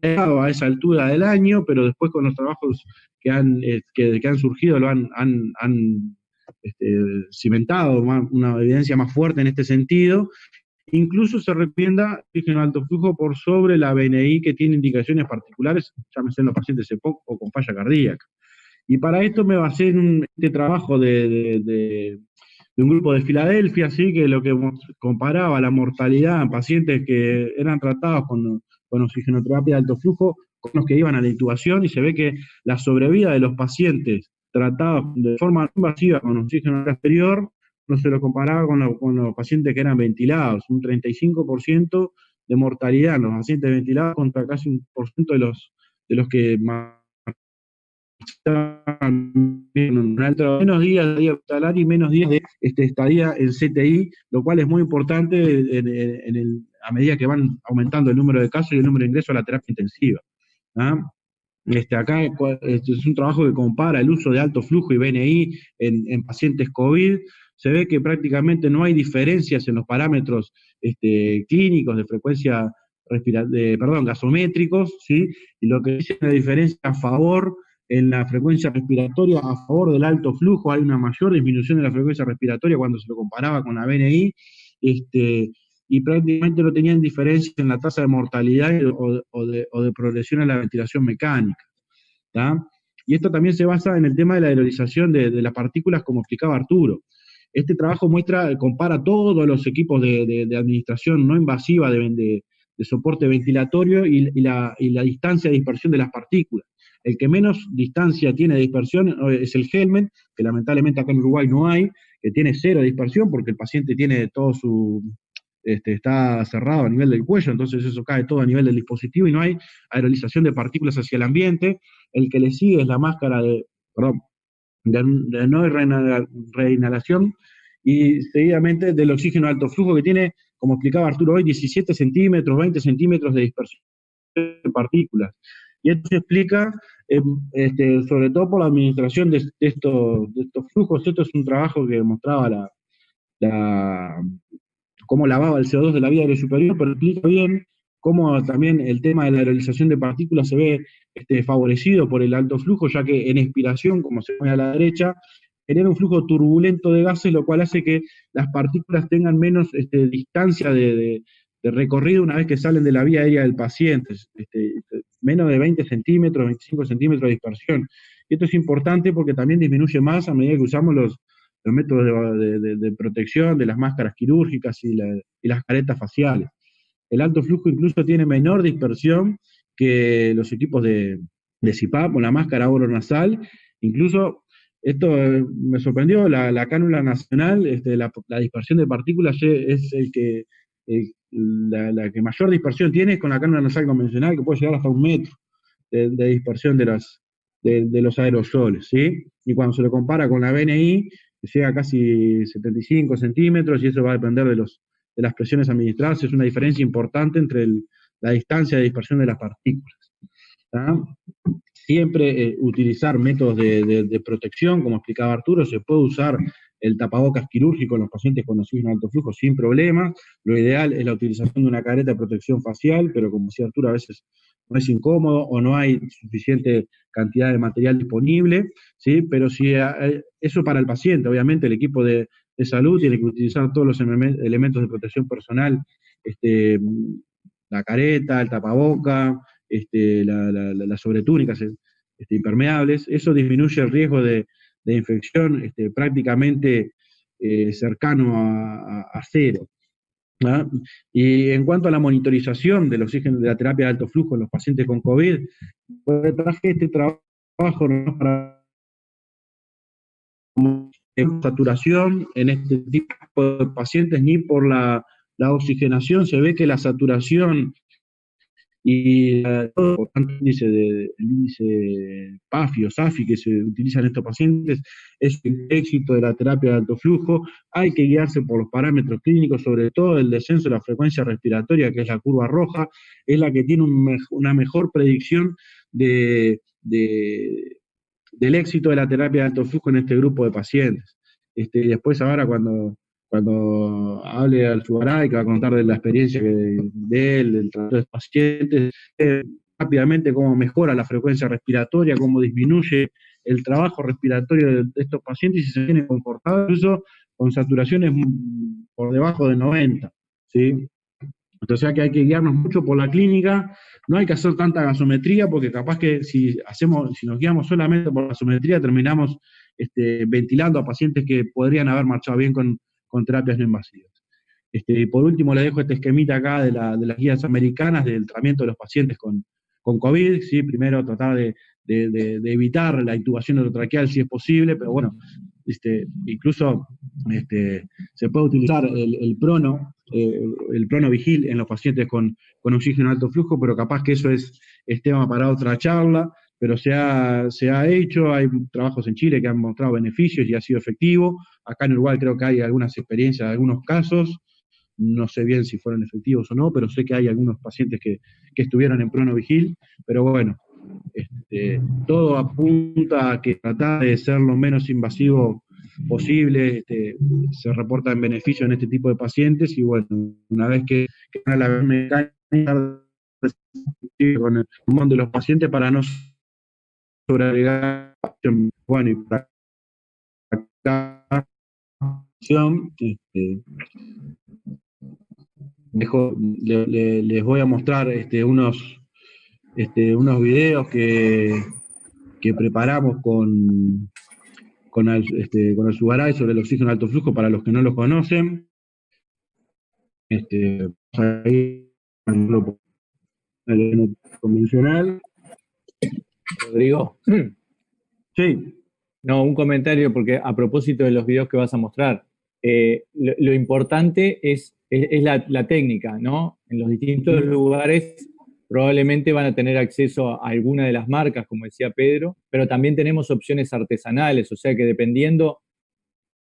a esa altura del año, pero después con los trabajos que han surgido lo han cimentado una evidencia más fuerte en este sentido. Incluso se recomienda oxígeno alto flujo por sobre la BNI que tiene indicaciones particulares, llámese en los pacientes EPOC o con falla cardíaca. Y para esto me basé en este trabajo de un grupo de Filadelfia, ¿sí? Que lo que comparaba la mortalidad en pacientes que eran tratados con oxigenoterapia de alto flujo con los que iban a la intubación, y se ve que la sobrevida de los pacientes tratados de forma invasiva con oxígeno exterior no se lo comparaba con los pacientes que eran ventilados, un 35% de mortalidad en los pacientes ventilados contra casi 1% de los que menos días de hospitalar y menos días de estadía en CTI, lo cual es muy importante a medida que van aumentando el número de casos y el número de ingresos a la terapia intensiva. ¿Ah? Acá es un trabajo que compara el uso de alto flujo y BNI en pacientes COVID. Se ve que prácticamente no hay diferencias en los parámetros clínicos de frecuencia gasométricos, ¿sí? Y lo que dice la diferencia a favor en la frecuencia respiratoria a favor del alto flujo, hay una mayor disminución de la frecuencia respiratoria cuando se lo comparaba con la BNI, y prácticamente no tenían diferencia en la tasa de mortalidad o de progresión a la ventilación mecánica. ¿Tá? Y esto también se basa en el tema de la aerolización de las partículas, como explicaba Arturo. Este trabajo compara todos los equipos de administración no invasiva de soporte ventilatorio y la distancia de dispersión de las partículas. El que menos distancia tiene de dispersión es el Helmet, que lamentablemente acá en Uruguay no hay, que tiene 0 dispersión porque el paciente tiene todo está cerrado a nivel del cuello, entonces eso cae todo a nivel del dispositivo y no hay aerolización de partículas hacia el ambiente. El que le sigue es la máscara de no reinhalación, y seguidamente del oxígeno de alto flujo, que tiene, como explicaba Arturo hoy, 17 centímetros, 20 centímetros de dispersión de partículas. Y esto se explica sobre todo por la administración de estos flujos. Esto es un trabajo que mostraba cómo lavaba el CO2 de la vía aérea superior, pero explica bien cómo también el tema de la aerolización de partículas se ve favorecido por el alto flujo, ya que en expiración, como se ve a la derecha, genera un flujo turbulento de gases, lo cual hace que las partículas tengan menos distancia de recorrido una vez que salen de la vía aérea del paciente, menos de 20 centímetros, 25 centímetros de dispersión. Y esto es importante porque también disminuye más a medida que usamos los métodos de protección, de las máscaras quirúrgicas y las caretas faciales. El alto flujo incluso tiene menor dispersión que los equipos de CPAP o la máscara oronasal. Incluso, esto me sorprendió, la cánula nacional, la dispersión de partículas es la que mayor dispersión tiene es con la cánula nasal convencional, que puede llegar hasta 1 metro de dispersión de los aerosoles, ¿sí? Y cuando se lo compara con la BNI, que llega a casi 75 centímetros, y eso va a depender de las presiones administradas, es una diferencia importante entre la distancia de dispersión de las partículas. ¿Tá? Siempre utilizar métodos de protección, como explicaba Arturo, se puede usar el tapabocas quirúrgico en los pacientes con oxígeno de alto flujo sin problema. Lo ideal es la utilización de una careta de protección facial, pero como decía Arturo, a veces no es incómodo o no hay suficiente cantidad de material disponible, ¿sí? Pero si eso para el paciente, obviamente el equipo de salud tiene que utilizar todos los elementos de protección personal, la careta, el tapaboca, las sobretúnicas impermeables. Eso disminuye el riesgo de infección prácticamente cercano a cero. ¿Ah? Y en cuanto a la monitorización del oxígeno de la terapia de alto flujo en los pacientes con COVID, pues traje este trabajo ¿no? para saturación en este tipo de pacientes ni por la oxigenación. Se ve que la saturación y por tanto el índice PAFI o SAFI que se utiliza en estos pacientes es el éxito de la terapia de alto flujo. Hay que guiarse por los parámetros clínicos, sobre todo el descenso de la frecuencia respiratoria, que es la curva roja, es la que tiene una mejor predicción del éxito de la terapia de alto flujo en este grupo de pacientes. Después ahora cuando hable al Sugaray, que va a contar de la experiencia de él, del trato de pacientes, rápidamente cómo mejora la frecuencia respiratoria, cómo disminuye el trabajo respiratorio de estos pacientes y se tiene confortable, incluso con saturaciones por debajo de 90, ¿sí? Entonces hay que guiarnos mucho por la clínica, no hay que hacer tanta gasometría, porque capaz que si nos guiamos solamente por la gasometría, terminamos ventilando a pacientes que podrían haber marchado bien con terapias no invasivas. Y por último, le dejo este esquemita acá de las guías americanas del tratamiento de los pacientes con COVID, ¿sí? Primero tratar de evitar la intubación orotraqueal si es posible, pero bueno, incluso se puede utilizar el prono vigil en los pacientes con oxígeno alto flujo, pero capaz que eso es tema para otra charla, pero se ha hecho, hay trabajos en Chile que han mostrado beneficios y ha sido efectivo. Acá en Uruguay creo que hay algunas experiencias, algunos casos, no sé bien si fueron efectivos o no, pero sé que hay algunos pacientes que estuvieron en prono vigil, pero bueno, todo apunta a que tratar de ser lo menos invasivo posible, se reporta en beneficio en este tipo de pacientes, y bueno, una vez que la mecánica con el pulmón de los pacientes para no sobreagregar, bueno, y para les voy a mostrar unos videos que preparamos con el Sugaray sobre el oxígeno de alto flujo para los que no lo conocen. Ahí el convencional. Rodrigo. Sí. No, un comentario, porque a propósito de los videos que vas a mostrar, lo importante es la técnica, ¿no? En los distintos lugares probablemente van a tener acceso a alguna de las marcas, como decía Pedro, pero también tenemos opciones artesanales, o sea que dependiendo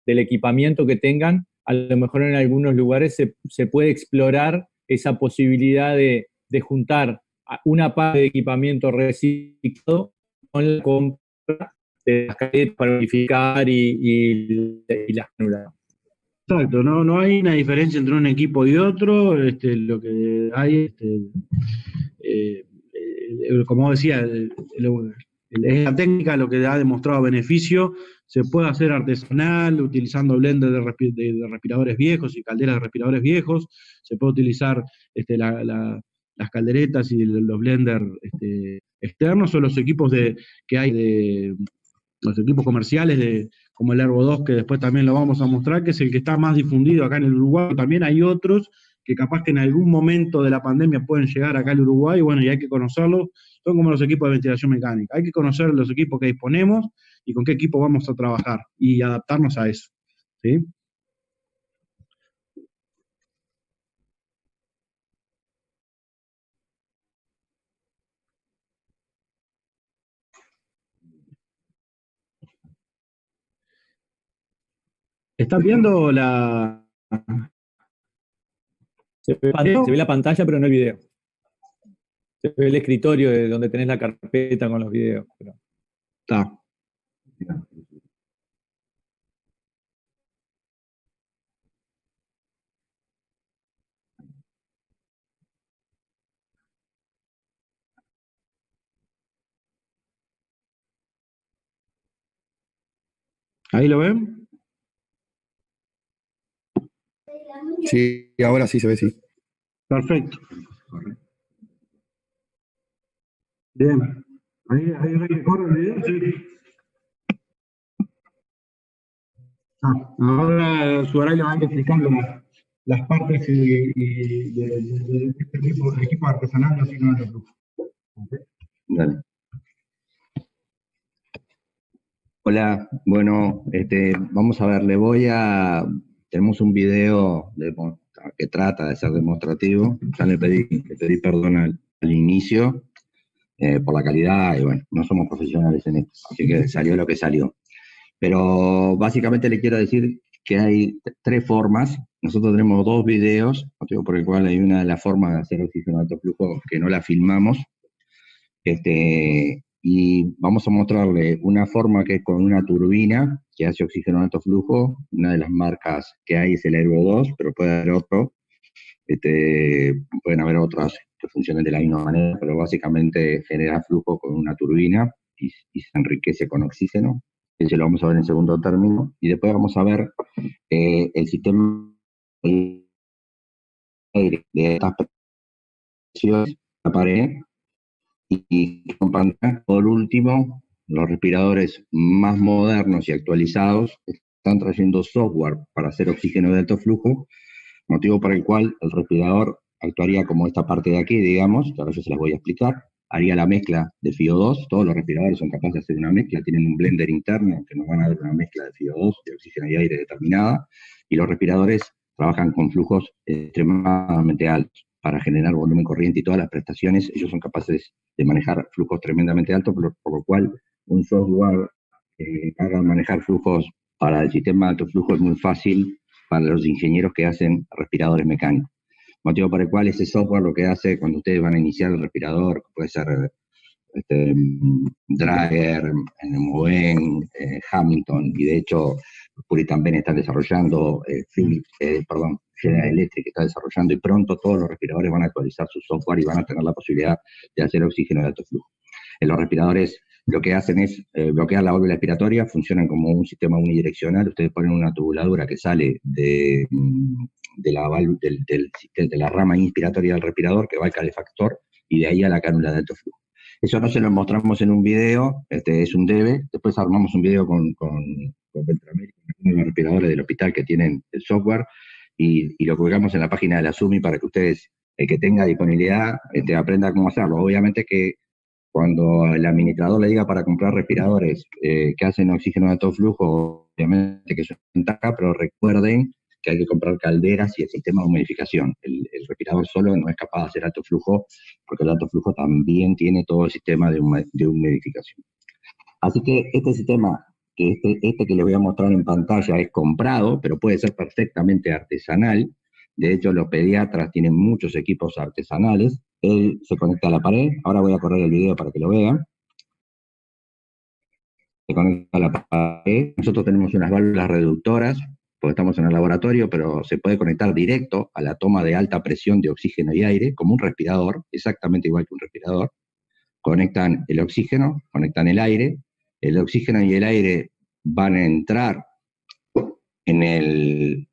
del equipamiento que tengan, a lo mejor en algunos lugares se puede explorar esa posibilidad de juntar una parte de equipamiento reciclado con la compra de las caretas para unificar y las canulas. Exacto, no hay una diferencia entre un equipo y otro, lo que hay, como decía, es la técnica lo que ha demostrado beneficio. Se puede hacer artesanal utilizando blender de respiradores viejos y calderas de respiradores viejos, se puede utilizar las calderetas y los blenders externos o los equipos que hay de los equipos comerciales como el Ergo 2, que después también lo vamos a mostrar, que es el que está más difundido acá en el Uruguay. También hay otros que capaz que en algún momento de la pandemia pueden llegar acá al Uruguay, bueno, y hay que conocerlos. Son como los equipos de ventilación mecánica. Hay que conocer los equipos que disponemos y con qué equipo vamos a trabajar y adaptarnos a eso, ¿sí? ¿Estás viendo la...? Se ve la pantalla, pero no el video. Se ve el escritorio de donde tenés la carpeta con los videos. Pero... Está. ¿Ahí lo ven? Sí, ahora sí se ve, sí. Perfecto. Bien. Ahí corre el video, sí. Ahora Suaray le va a ir explicando las partes de este equipo artesanal de oxígeno de flujo. Dale. Hola, bueno, vamos a ver, tenemos un video que trata de ser demostrativo. Ya le pedí perdón al inicio por la calidad, y bueno, no somos profesionales en esto, así que salió lo que salió. Pero básicamente le quiero decir que hay tres formas. Nosotros tenemos dos videos, motivo por el cual hay una de las formas de hacer oxígeno de alto flujo que no la filmamos. Y vamos a mostrarle una forma que es con una turbina que hace oxígeno de alto flujo. Una de las marcas que hay es el Ergo 2, pero puede haber otro. Pueden haber otras que funcionen de la misma manera, pero básicamente genera flujo con una turbina y se enriquece con oxígeno. Ese lo vamos a ver en segundo término. Y después vamos a ver el sistema de estas presiones, la pared, y con pantalla. Por último, los respiradores más modernos y actualizados están trayendo software para hacer oxígeno de alto flujo, motivo para el cual el respirador actuaría como esta parte de aquí, digamos, que ahora yo se las voy a explicar. Haría la mezcla de FiO2, todos los respiradores son capaces de hacer una mezcla, tienen un blender interno que nos van a dar una mezcla de FiO2, de oxígeno y aire determinada, y los respiradores trabajan con flujos extremadamente altos para generar volumen corriente y todas las prestaciones. Ellos son capaces de manejar flujos tremendamente altos, por lo cual un software que haga manejar flujos para el sistema de alto flujo es muy fácil para los ingenieros que hacen respiradores mecánicos. Motivo por el cual ese software lo que hace cuando ustedes van a iniciar el respirador, puede ser Draeger, Moen, Hamilton, y de hecho Puritan Ben está desarrollando, General Electric está desarrollando, y pronto todos los respiradores van a actualizar su software y van a tener la posibilidad de hacer oxígeno de alto flujo. En los respiradores lo que hacen es bloquear la válvula expiratoria, funcionan como un sistema unidireccional. Ustedes ponen una tubuladura que sale de la rama inspiratoria del respirador, que va al calefactor, y de ahí a la cánula de alto flujo. Eso no se lo mostramos en un video, es un debe. Después armamos un video con Beltramérica, uno de los respiradores del hospital que tienen el software, y lo colgamos en la página de la SUMI para que ustedes, el que tenga disponibilidad, aprenda cómo hacerlo. Obviamente que cuando el administrador le diga para comprar respiradores que hacen oxígeno de alto flujo, obviamente que eso es ventaja, pero recuerden que hay que comprar calderas y el sistema de humidificación. El respirador solo no es capaz de hacer alto flujo, porque el alto flujo también tiene todo el sistema de humidificación. Así que este sistema, que que les voy a mostrar en pantalla, es comprado, pero puede ser perfectamente artesanal. De hecho, los pediatras tienen muchos equipos artesanales. Él se conecta a la pared. Ahora voy a correr el video para que lo vean. Se conecta a la pared. Nosotros tenemos unas válvulas reductoras, porque estamos en el laboratorio, pero se puede conectar directo a la toma de alta presión de oxígeno y aire, como un respirador, exactamente igual que un respirador. Conectan el oxígeno, conectan el aire. El oxígeno y el aire van a entrar en el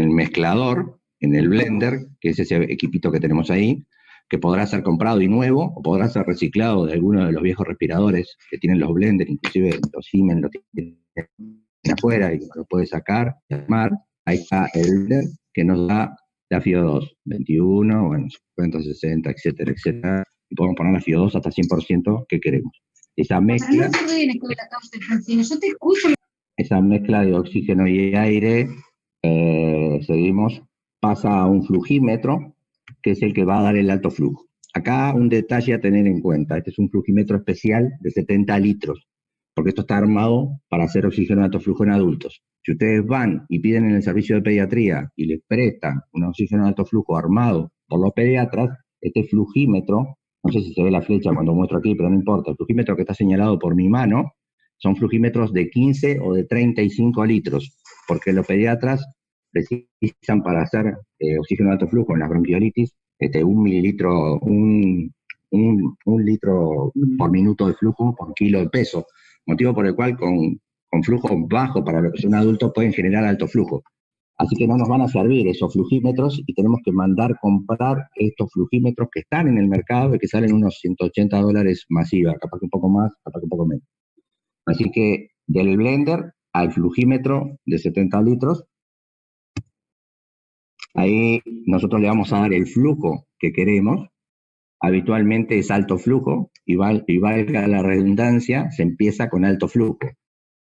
mezclador, en el blender, que es ese equipito que tenemos ahí. que podrá ser comprado y nuevo, o podrá ser reciclado de alguno de los viejos respiradores que tienen los blenders, inclusive los Siemens lo tienen afuera y lo puede sacar, armar. Ahí está el blender que nos da la FIO2, 21, bueno, 50, 60, etcétera, etcétera. Y podemos poner la FIO2 hasta 100% que queremos. Esa mezcla, esa mezcla de oxígeno y aire, seguimos, pasa a un flujímetro, que es el que va a dar el alto flujo. Acá un detalle a tener en cuenta, este es un flujímetro especial de 70 litros, porque esto está armado para hacer oxígeno de alto flujo en adultos. Si ustedes van y piden en el servicio de pediatría y les prestan un oxígeno de alto flujo armado por los pediatras, este flujímetro, no sé si se ve la flecha cuando muestro aquí, pero no importa, el flujímetro que está señalado por mi mano, son flujímetros de 15 o de 35 litros, porque los pediatras precisan para hacer oxígeno de alto flujo en la bronquiolitis, un mililitro, un litro por minuto de flujo por kilo de peso, motivo por el cual con flujo bajo para lo que son adultos pueden generar alto flujo. Así que no nos van a servir esos flujímetros y tenemos que mandar comprar estos flujímetros que están en el mercado y que salen unos $180 masiva, capaz que un poco más, capaz que un poco menos. Así que del blender al flujímetro de 70 litros, ahí nosotros le vamos a dar el flujo que queremos. Habitualmente es alto flujo y valga la redundancia, se empieza con alto flujo.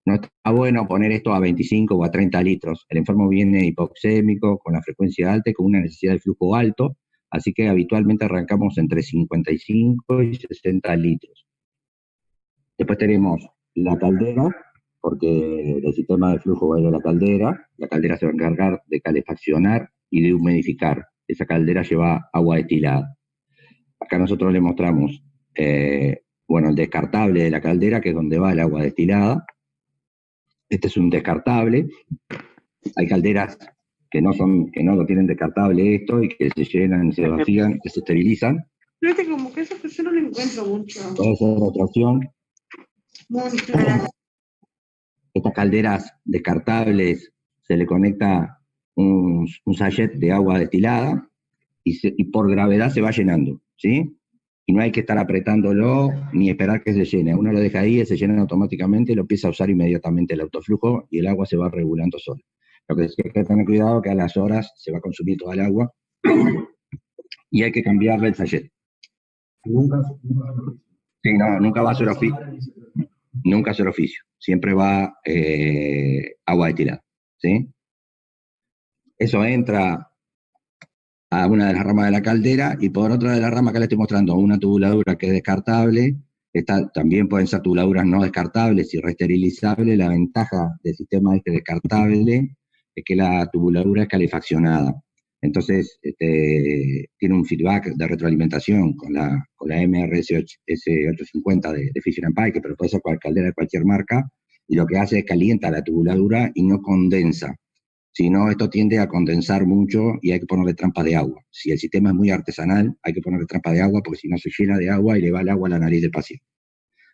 No está bueno poner esto a 25 o a 30 litros. El enfermo viene hipoxémico, con la frecuencia alta y con una necesidad de flujo alto, así que habitualmente arrancamos entre 55 y 60 litros. Después tenemos la caldera, porque el sistema de flujo va a ir a la caldera se va a encargar de calefaccionar y de humidificar. Esa caldera lleva agua destilada. Acá nosotros le mostramos, el descartable de la caldera, que es donde va el agua destilada. Este es un descartable. Hay calderas que no lo tienen descartable esto y que se llenan, se vacían, que se esterilizan. Fíjate como que eso que yo no lo encuentro mucho. Puede ser otra opción. Mucho. Estas calderas descartables se le conecta un sachet de agua destilada y por gravedad se va llenando, ¿sí? Y no hay que estar apretándolo ni esperar que se llene. Uno lo deja ahí, se llena automáticamente y lo empieza a usar inmediatamente el autoflujo y el agua se va regulando sola. Lo que sí hay que tener cuidado es que a las horas se va a consumir toda el agua y hay que cambiarle el sachet. Nunca va a hacer oficio. Nunca hacer oficio. Siempre va agua destilada, ¿sí? Eso entra a una de las ramas de la caldera y por otra de las ramas que le estoy mostrando una tubuladura que es descartable. También pueden ser tubuladuras no descartables y reesterilizables. La ventaja del sistema descartable es que la tubuladura es calefaccionada. Entonces, tiene un feedback de retroalimentación con la MRS850 de Fisher & Paykel, pero puede ser caldera de cualquier marca, y lo que hace es calienta la tubuladura y no condensa. Si no, esto tiende a condensar mucho y hay que ponerle trampa de agua. Si el sistema es muy artesanal, hay que ponerle trampa de agua porque si no se llena de agua y le va el agua a la nariz del paciente.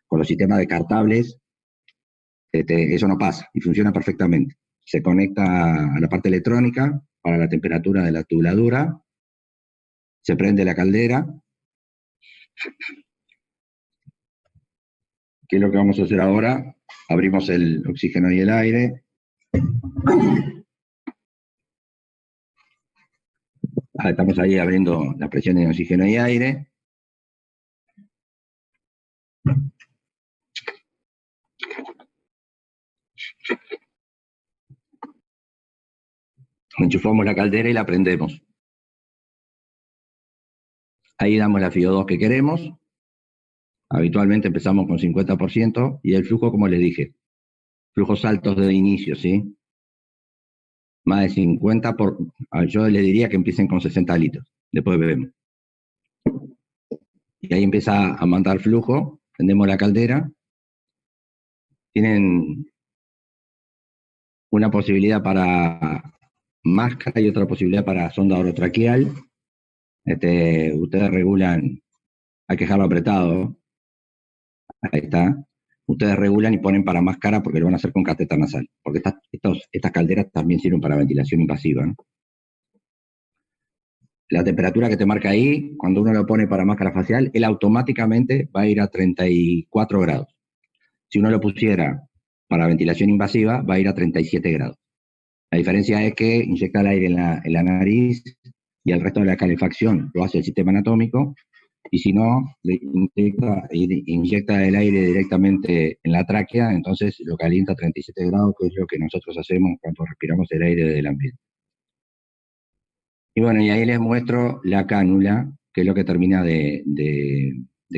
Con los sistemas descartables, eso no pasa y funciona perfectamente. Se conecta a la parte electrónica para la temperatura de la tubuladura, se prende la caldera. ¿Qué es lo que vamos a hacer ahora? Abrimos el oxígeno y el aire. Estamos ahí abriendo la presión de oxígeno y aire. Enchufamos la caldera y la prendemos. Ahí damos la FIO2 que queremos. Habitualmente empezamos con 50% y el flujo, como les dije, flujos altos de inicio, ¿sí? Más de 50, yo les diría que empiecen con 60 litros, después bebemos. Y ahí empieza a mandar flujo, prendemos la caldera. Tienen una posibilidad para máscara y otra posibilidad para sonda orotraqueal. Ustedes regulan, hay que dejarlo apretado. Ahí está. Ustedes regulan y ponen para máscara porque lo van a hacer con catéter nasal. Porque estas calderas también sirven para ventilación invasiva, ¿no? la temperatura que te marca ahí, cuando uno lo pone para máscara facial, él automáticamente va a ir a 34 grados. Si uno lo pusiera para ventilación invasiva, va a ir a 37 grados. La diferencia es que inyecta el aire en la nariz y el resto de la calefacción lo hace el sistema anatómico, y si no, le inyecta el aire directamente en la tráquea, entonces lo calienta a 37 grados, que es lo que nosotros hacemos cuando respiramos el aire del ambiente. Y bueno, y ahí les muestro la cánula, que es lo que termina de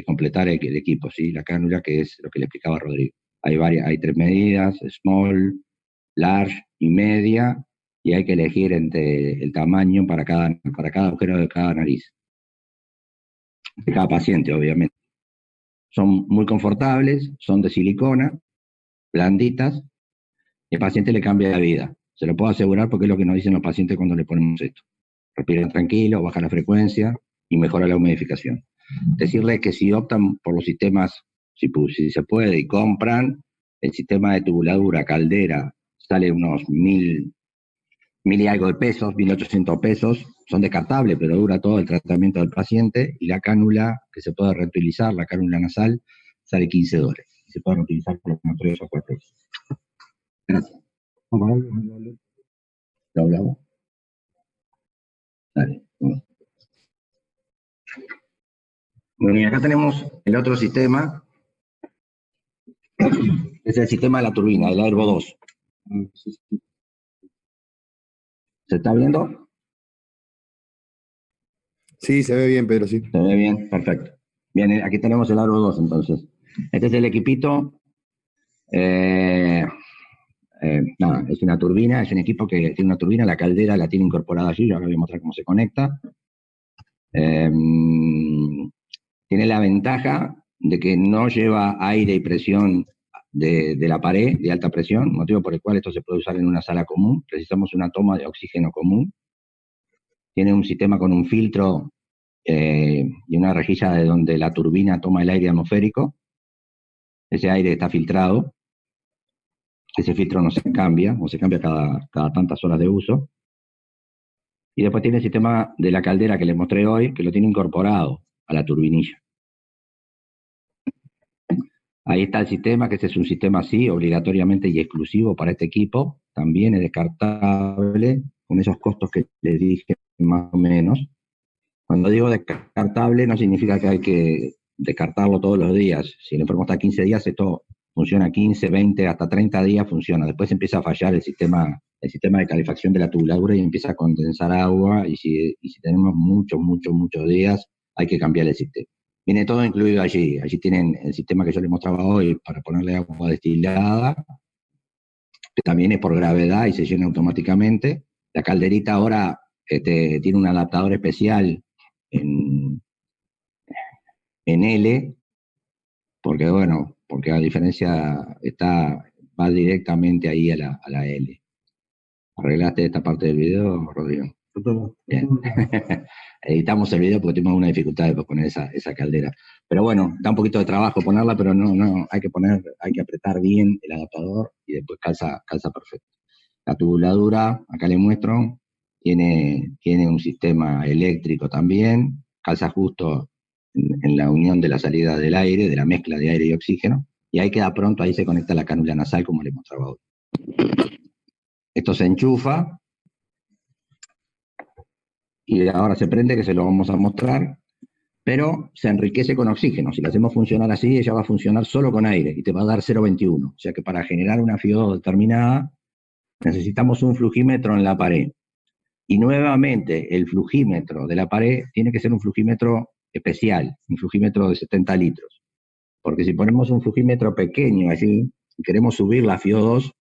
completar el equipo, ¿sí? La cánula, que es lo que le explicaba Rodrigo. Hay 3 medidas, small, large y media, y hay que elegir entre el tamaño para cada agujero de cada nariz. De cada paciente, obviamente. Son muy confortables, son de silicona, blanditas, y el paciente le cambia la vida. Se lo puedo asegurar porque es lo que nos dicen los pacientes cuando le ponemos esto. Respiran tranquilo, baja la frecuencia y mejora la humidificación. Decirles que si optan por los sistemas, si se puede, y compran el sistema de tubuladura Caldera, sale unos 1.000 y algo de pesos, 1.800 pesos, son descartables, pero dura todo el tratamiento del paciente, y la cánula, que se puede reutilizar, la cánula nasal, sale $15. Se puede reutilizar por unos 3 o 4 veces. Gracias. ¿Lo hablamos? Dale. Bueno, y acá tenemos el otro sistema, es el sistema de la turbina, el Airvo 2. ¿Se está viendo? Sí, se ve bien, Pedro, sí. Se ve bien, perfecto. Bien, aquí tenemos el Airvo 2, entonces. Este es el equipito. Nada, es una turbina, es un equipo que tiene una turbina, la caldera la tiene incorporada allí, yo ahora voy a mostrar cómo se conecta. Tiene la ventaja de que no lleva aire y presión de la pared, de alta presión, motivo por el cual esto se puede usar en una sala común. Precisamos una toma de oxígeno común. Tiene un sistema con un filtro y una rejilla de donde la turbina toma el aire atmosférico. Ese aire está filtrado. Ese filtro no se cambia, o se cambia cada tantas horas de uso. Y después tiene el sistema de la caldera que les mostré hoy, que lo tiene incorporado a la turbinilla. Ahí está el sistema, que este es un sistema así, obligatoriamente y exclusivo para este equipo. También es descartable, con esos costos que les dije más o menos. Cuando digo descartable, no significa que hay que descartarlo todos los días. Si el enfermo está 15 días, esto funciona 15, 20, hasta 30 días funciona. Después empieza a fallar el sistema de calefacción de la tubuladura y empieza a condensar agua, y si tenemos muchos días, hay que cambiar el sistema. Viene todo incluido allí. Allí tienen el sistema que yo les mostraba hoy para ponerle agua destilada, que también es por gravedad y se llena automáticamente. La calderita ahora tiene un adaptador especial en L, porque a diferencia va directamente ahí a la L. ¿Arreglaste esta parte del video, Rodrigo? Bien. Editamos el video porque tuvimos una dificultad para poner esa caldera. Pero bueno, da un poquito de trabajo ponerla, pero no, hay que apretar bien el adaptador y después calza perfecto. La tubuladura, acá les muestro, tiene un sistema eléctrico también, calza justo en la unión de la salida del aire, de la mezcla de aire y oxígeno, y ahí queda pronto, ahí se conecta la cánula nasal como les mostraba hoy. Esto se enchufa, y ahora se prende, que se lo vamos a mostrar, pero se enriquece con oxígeno. Si la hacemos funcionar así, ella va a funcionar solo con aire, y te va a dar 0,21. O sea que para generar una FiO2 determinada, necesitamos un flujímetro en la pared. Y nuevamente, el flujímetro de la pared tiene que ser un flujímetro especial, un flujímetro de 70 litros. Porque si ponemos un flujímetro pequeño allí, y queremos subir la FiO2,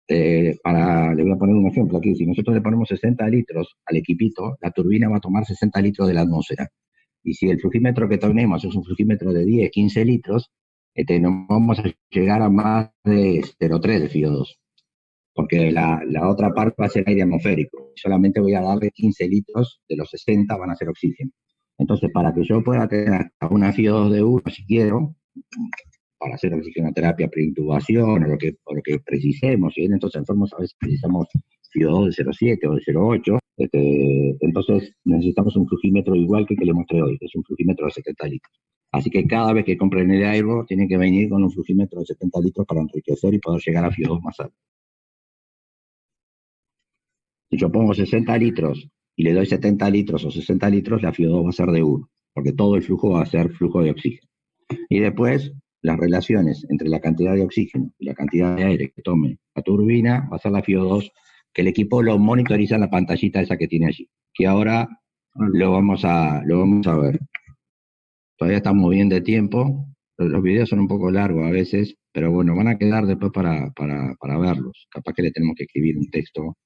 le voy a poner un ejemplo aquí. Si nosotros le ponemos 60 litros al equipito, la turbina va a tomar 60 litros de la atmósfera. Y si el flujímetro que tenemos es un flujímetro de 10, 15 litros, no vamos a llegar a más de 0,3 de FiO2. Porque la otra parte va a ser aire atmosférico. Solamente voy a darle 15 litros de los 60 van a ser oxígeno. Entonces, para que yo pueda tener hasta una FiO2 de 1, si quiero, para hacer oxigenoterapia preintubación o lo que precisemos, y en estos enfermos a veces precisamos FiO2 de 0,7 o de 0,8, Entonces necesitamos un flujímetro igual que el que le mostré hoy, que es un flujímetro de 70 litros. Así que cada vez que compren el Airbo, tienen que venir con un flujímetro de 70 litros para enriquecer y poder llegar a FIO2 más alto. Si yo pongo 60 litros y le doy 70 litros o 60 litros, la FIO2 va a ser de 1, porque todo el flujo va a ser flujo de oxígeno. Y después, las relaciones entre la cantidad de oxígeno y la cantidad de aire que tome la turbina va a ser la FIO2, que el equipo lo monitoriza en la pantallita esa que tiene allí, que ahora lo vamos a ver. Todavía estamos bien de tiempo, los videos son un poco largos a veces, pero bueno, van a quedar después para verlos. Capaz que le tenemos que escribir un texto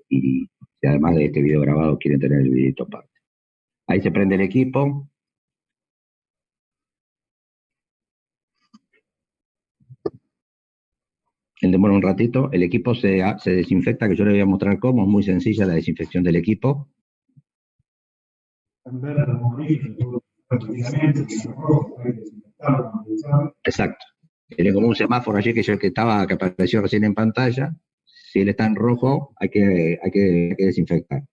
y además de este video grabado quieren tener el videito aparte. Ahí se prende el equipo. Él demora un ratito, el equipo se desinfecta, que yo le voy a mostrar cómo, es muy sencilla la desinfección del equipo. Exacto. Tiene como un semáforo allí que apareció recién en pantalla. Si él está en rojo, hay que desinfectar.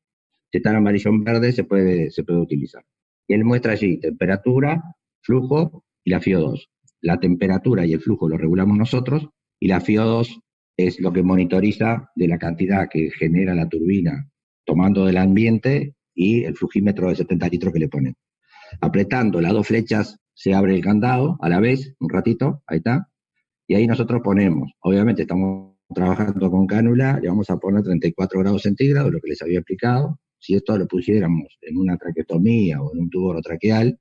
Si está en amarillo o en verde, se puede utilizar. Y él muestra allí temperatura, flujo y la FIO2. La temperatura y el flujo lo regulamos nosotros, y la FIO2 es lo que monitoriza de la cantidad que genera la turbina tomando del ambiente y el flujímetro de 70 litros que le ponen. Apretando las dos flechas se abre el candado a la vez, un ratito, ahí está, y ahí nosotros ponemos, obviamente estamos trabajando con cánula, le vamos a poner 34 grados centígrados, lo que les había explicado. Si esto lo pusiéramos en una traqueotomía o en un tubo orotraqueal,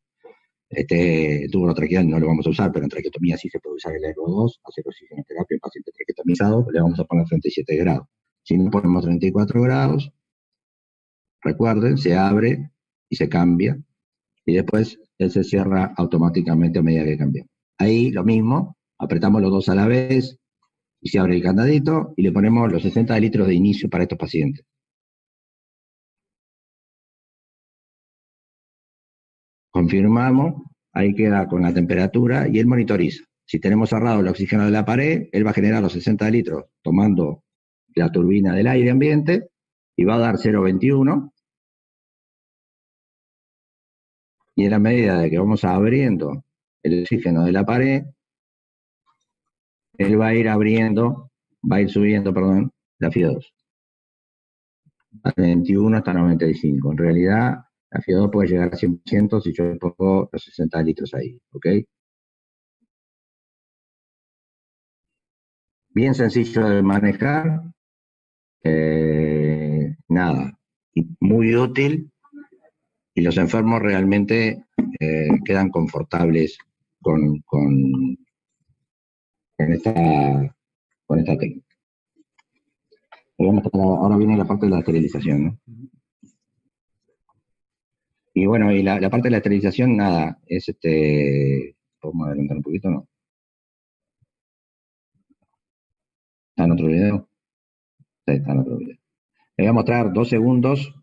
el tubo orotraqueal no lo vamos a usar, pero en traqueotomía sí se puede usar el Airbo 2, hacer oxigenoterapia en paciente traqueotomizado, le vamos a poner 37 grados. Si no ponemos 34 grados, recuerden, se abre y se cambia, y después él se cierra automáticamente a medida que cambiamos. Ahí lo mismo, apretamos los dos a la vez, y se abre el candadito, y le ponemos los 60 litros de inicio para estos pacientes. Confirmamos, ahí queda con la temperatura, y él monitoriza. Si tenemos cerrado el oxígeno de la pared, él va a generar los 60 litros tomando la turbina del aire ambiente, y va a dar 0,21, y en la medida de que vamos abriendo el oxígeno de la pared, él va a ir subiendo, la FIO2. A 21 hasta 95. En realidad, la FIO2 puede llegar a 100% si yo le pongo los 60 litros ahí, ¿ok? Bien sencillo de manejar, nada, muy útil, y los enfermos realmente quedan confortables con esta técnica. Ahora viene la parte de la esterilización, ¿no? Y bueno, y la parte de la esterilización, nada, es ¿podemos adelantar un poquito, no? ¿Está en otro video? Sí, está en otro video. Le voy a mostrar 2 segundos.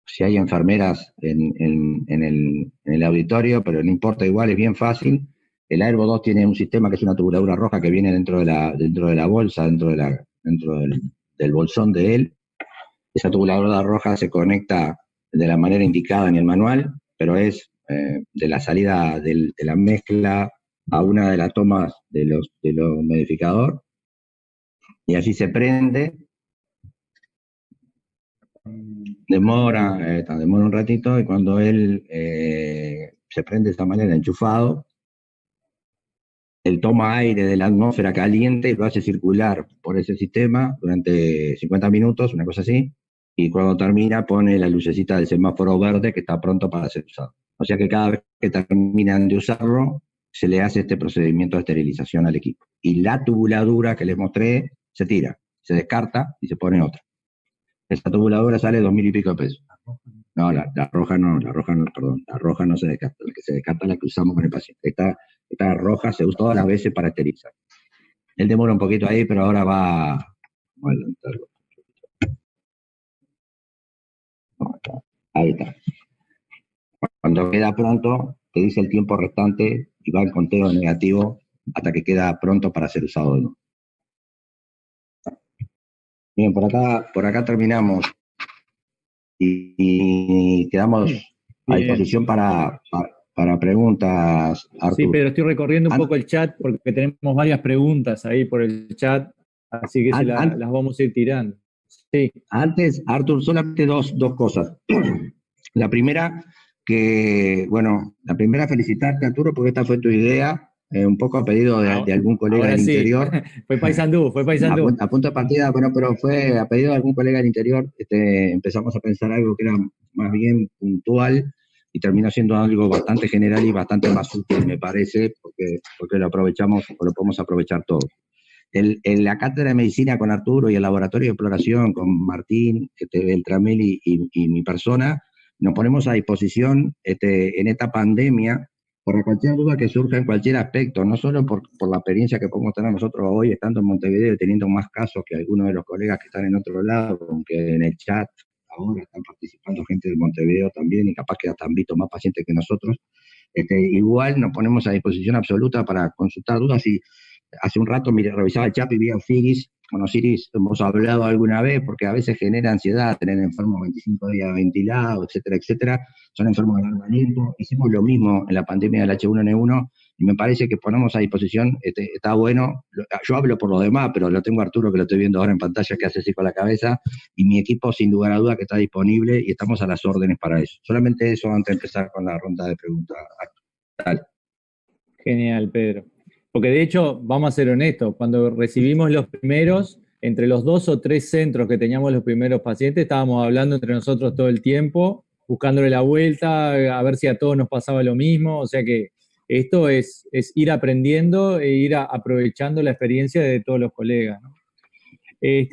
Si hay enfermeras en el auditorio, pero no importa, igual es bien fácil. El Airbo 2 tiene un sistema que es una tubuladura roja que viene dentro de la bolsa, dentro del bolsón de él. Esa tubuladura roja se conecta de la manera indicada en el manual, pero es de la salida de la mezcla a una de las tomas de los humidificador, y así se prende. Demora un ratito, y cuando él se prende de esta manera enchufado, él toma aire de la atmósfera caliente y lo hace circular por ese sistema durante 50 minutos, una cosa así, y cuando termina pone la lucecita del semáforo verde que está pronto para ser usado. O sea que cada vez que terminan de usarlo, se le hace este procedimiento de esterilización al equipo. Y la tubuladura que les mostré se tira, se descarta y se pone otra. Esa tubuladura sale 2.000 y pico de pesos. No, la roja no, perdón, la roja no se descarta, la que se descarta es la que usamos con el paciente. Esta roja se usa todas las veces para esterilizar. Él demora un poquito ahí, pero ahora va a adelantarlo. Ahí está. Cuando queda pronto, te dice el tiempo restante y va el conteo negativo hasta que queda pronto para ser usado de nuevo. Bien, por acá terminamos y quedamos a Bien. disposición para preguntas, Sí, Artur. Pedro, estoy recorriendo un An- poco el chat porque tenemos varias preguntas ahí por el chat, así que an- an- las vamos a ir tirando. Sí, Antes, Artur, solamente dos cosas. La primera, la primera felicitarte, Arturo, porque esta fue tu idea, un poco a pedido de algún colega ahora del sí, interior. fue Paysandú, fue Paysandú. A punto de partida, bueno, pero fue a pedido de algún colega del interior, empezamos a pensar algo que era más bien puntual y terminó siendo algo bastante general y bastante más útil, me parece, porque lo aprovechamos o lo podemos aprovechar todos. La cátedra de medicina con Arturo y el laboratorio de exploración con Martín, Beltramel y mi persona, nos ponemos a disposición en esta pandemia para cualquier duda que surja en cualquier aspecto, no solo por la experiencia que podemos tener nosotros hoy estando en Montevideo y teniendo más casos que algunos de los colegas que están en otro lado, aunque en el chat ahora están participando gente de Montevideo también y capaz que hasta han visto más pacientes que nosotros. Igual nos ponemos a disposición absoluta para consultar dudas y hace un rato revisaba el chat y vi a Osiris. Con Osiris hemos hablado alguna vez porque a veces genera ansiedad tener enfermos 25 días ventilados, etcétera, etcétera. Son enfermos de largo aliento. Hicimos lo mismo en la pandemia del H1N1 y me parece que ponemos a disposición, está bueno. Yo hablo por los demás, pero lo tengo a Arturo que lo estoy viendo ahora en pantalla que hace así con la cabeza y mi equipo sin lugar a duda que está disponible y estamos a las órdenes para eso. Solamente eso antes de empezar con la ronda de preguntas. Dale. Genial, Pedro. Porque de hecho, vamos a ser honestos, cuando recibimos los primeros, entre los 2 o 3 centros que teníamos los primeros pacientes, estábamos hablando entre nosotros todo el tiempo, buscándole la vuelta, a ver si a todos nos pasaba lo mismo. O sea que esto es ir aprendiendo e ir aprovechando la experiencia de todos los colegas, ¿no?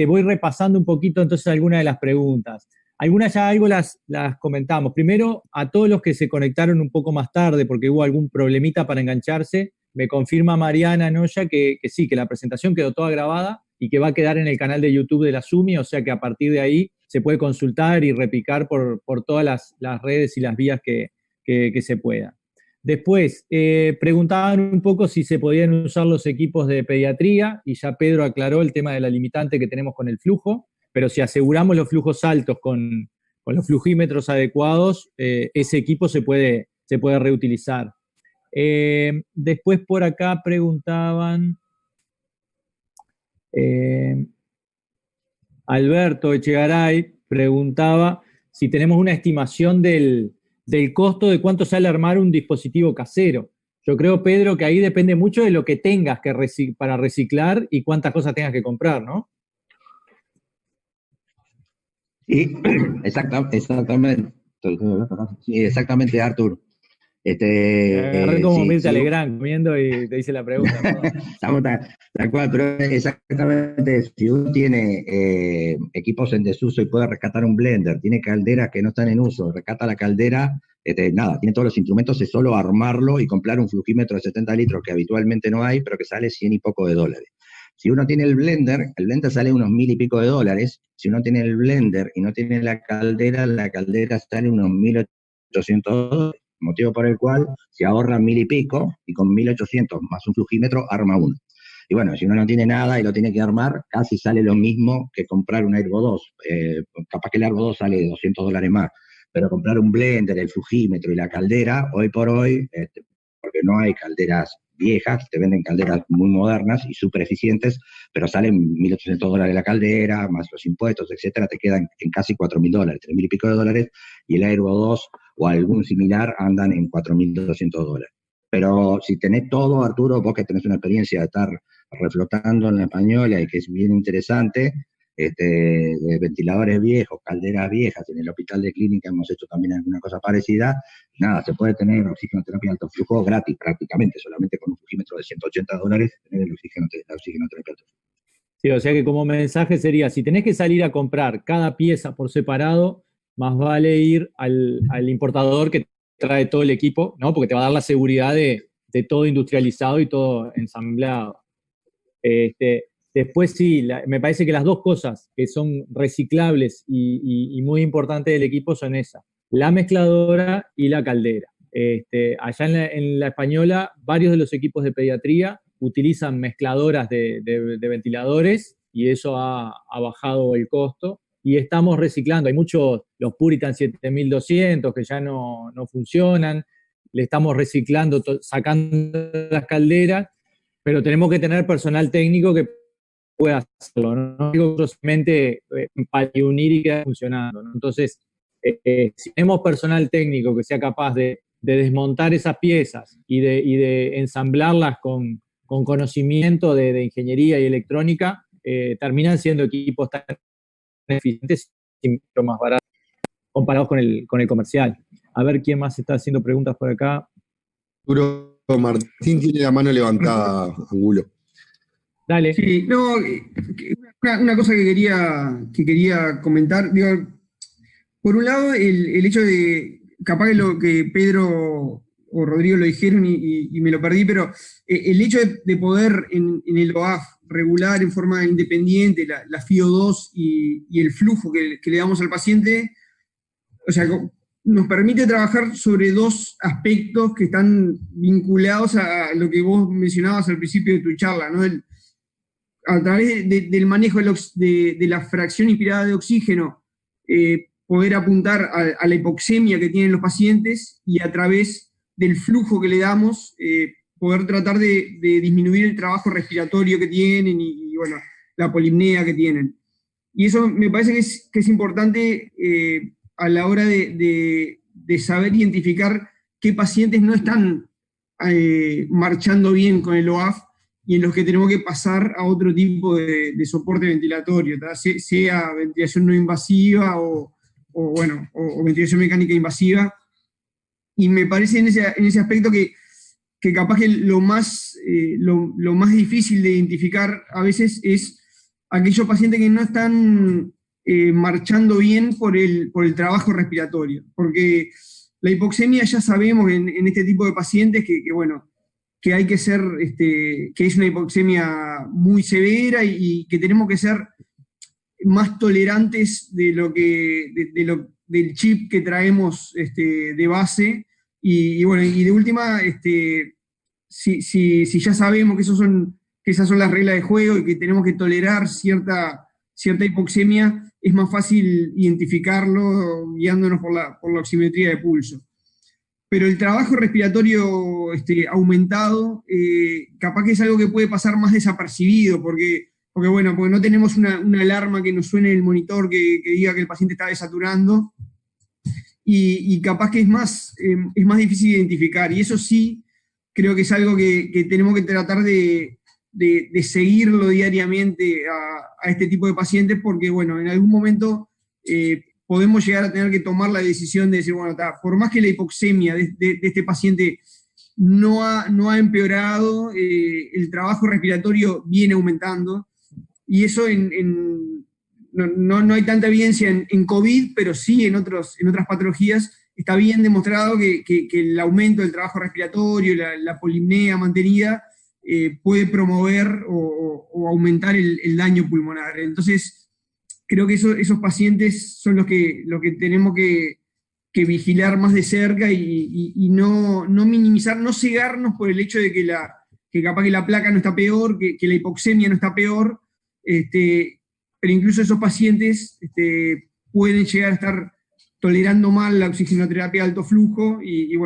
Voy repasando un poquito entonces algunas de las preguntas. Algunas ya algo las comentamos. Primero, a todos los que se conectaron un poco más tarde porque hubo algún problemita para engancharse, me confirma Mariana Noya que sí, que la presentación quedó toda grabada y que va a quedar en el canal de YouTube de la SUMI, o sea que a partir de ahí se puede consultar y repicar por todas las redes y las vías que se puedan. Después, preguntaban un poco si se podían usar los equipos de pediatría, y ya Pedro aclaró el tema de la limitante que tenemos con el flujo, pero si aseguramos los flujos altos con los flujímetros adecuados, ese equipo se puede reutilizar. Después por acá preguntaban, Alberto Echegaray preguntaba si tenemos una estimación del costo de cuánto sale armar un dispositivo casero. Yo creo, Pedro, que ahí depende mucho de lo que tengas para reciclar y cuántas cosas tengas que comprar, ¿no? Sí, exactamente. Sí, exactamente, Artur. Agarré como Sí, Mirta sí, Legrand comiendo y te hice la pregunta, perdón. estamos tal cual, pero exactamente, si uno tiene equipos en desuso y puede rescatar un blender, tiene calderas que no están en uso, rescata la caldera, nada, tiene todos los instrumentos, es solo armarlo y comprar un flujímetro de 70 litros que habitualmente no hay, pero que sale 100 y poco de dólares. Si uno tiene el blender sale unos 1000 y pico de dólares. Si uno tiene el blender y no tiene la caldera sale unos 1800 dólares. Motivo por el cual se ahorra 1000 y pico y con 1800 más un flujímetro arma uno. Y bueno, si uno no tiene nada y lo tiene que armar, casi sale lo mismo que comprar un Airbo 2. Capaz que el Airbo 2 sale 200 dólares más, pero comprar un blender, el flujímetro y la caldera, hoy por hoy, porque no hay calderas viejas, te venden calderas muy modernas y súper eficientes, pero salen 1.800 dólares la caldera, más los impuestos, etcétera, te quedan en casi 4.000 dólares, 3.000 y pico de dólares, y el Airbo 2 o algún similar andan en 4.200 dólares. Pero si tenés todo, Arturo, vos que tenés una experiencia de estar reflotando en la española y que es bien interesante, de ventiladores viejos, calderas viejas, en el hospital de clínica hemos hecho también alguna cosa parecida, nada, se puede tener oxigenoterapia de alto flujo gratis prácticamente, solamente con un flujímetro de 180 dólares, tener la oxigenoterapia alto flujo. Sí, o sea que como mensaje sería, si tenés que salir a comprar cada pieza por separado, más vale ir al importador que trae todo el equipo, ¿no? Porque te va a dar la seguridad de todo industrializado y todo ensamblado. Después sí, me parece que las dos cosas que son reciclables y muy importantes del equipo son esas, la mezcladora y la caldera. Allá en la española, varios de los equipos de pediatría utilizan mezcladoras de ventiladores y eso ha bajado el costo. Y estamos reciclando, hay muchos, los Puritan 7200 que ya no funcionan, le estamos reciclando, sacando las calderas, pero tenemos que tener personal técnico que pueda hacerlo, no digo solamente para unir y quedar funcionando, ¿no? Entonces, si tenemos personal técnico que sea capaz de desmontar esas piezas y de ensamblarlas con conocimiento de ingeniería y electrónica, terminan siendo equipos tan eficientes y mucho más baratos comparados con el comercial. A ver quién más está haciendo preguntas por acá. Martín tiene la mano levantada, Angulo. Dale. Sí, no, una cosa que quería comentar, digo, por un lado, el hecho de, capaz que lo que Pedro o Rodrigo lo dijeron y me lo perdí, pero el hecho de poder en el OAF regular en forma independiente la FIO2 y el flujo que le damos al paciente, o sea, nos permite trabajar sobre dos aspectos que están vinculados a lo que vos mencionabas al principio de tu charla, ¿no? A través del manejo de la fracción inspirada de oxígeno, poder apuntar a la hipoxemia que tienen los pacientes y a través del flujo que le damos, poder tratar de disminuir el trabajo respiratorio que tienen y bueno, la polipnea que tienen. Y eso me parece que es importante a la hora de saber identificar qué pacientes no están marchando bien con el OAF y en los que tenemos que pasar a otro tipo de soporte ventilatorio, sea ventilación no invasiva o ventilación mecánica invasiva. Y me parece en ese aspecto que capaz que lo más difícil de identificar a veces es aquellos pacientes que no están marchando bien por el trabajo respiratorio. Porque la hipoxemia ya sabemos en este tipo de pacientes que hay que ser, que es una hipoxemia muy severa y que tenemos que ser más tolerantes del chip que traemos de base. Y de última, si ya sabemos que esas son las reglas de juego y que tenemos que tolerar cierta hipoxemia, es más fácil identificarlo guiándonos por la oximetría de pulso. Pero el trabajo respiratorio aumentado, capaz que es algo que puede pasar más desapercibido, porque no tenemos una alarma que nos suene en el monitor que diga que el paciente está desaturando, y capaz que es más difícil de identificar. Y eso sí, creo que es algo que tenemos que tratar de seguirlo diariamente a este tipo de pacientes, porque en algún momento podemos llegar a tener que tomar la decisión de decir, por más que la hipoxemia de este paciente no ha empeorado, el trabajo respiratorio viene aumentando, y eso no hay tanta evidencia en COVID, pero sí en otras patologías está bien demostrado que el aumento del trabajo respiratorio, la polipnea mantenida, puede promover o aumentar el daño pulmonar. Entonces, creo que esos pacientes son los que tenemos que vigilar más de cerca y no minimizar, no cegarnos por el hecho de que capaz que la placa no está peor, que la hipoxemia no está peor, pero incluso esos pacientes pueden llegar a estar tolerando mal la oxigenoterapia de alto flujo y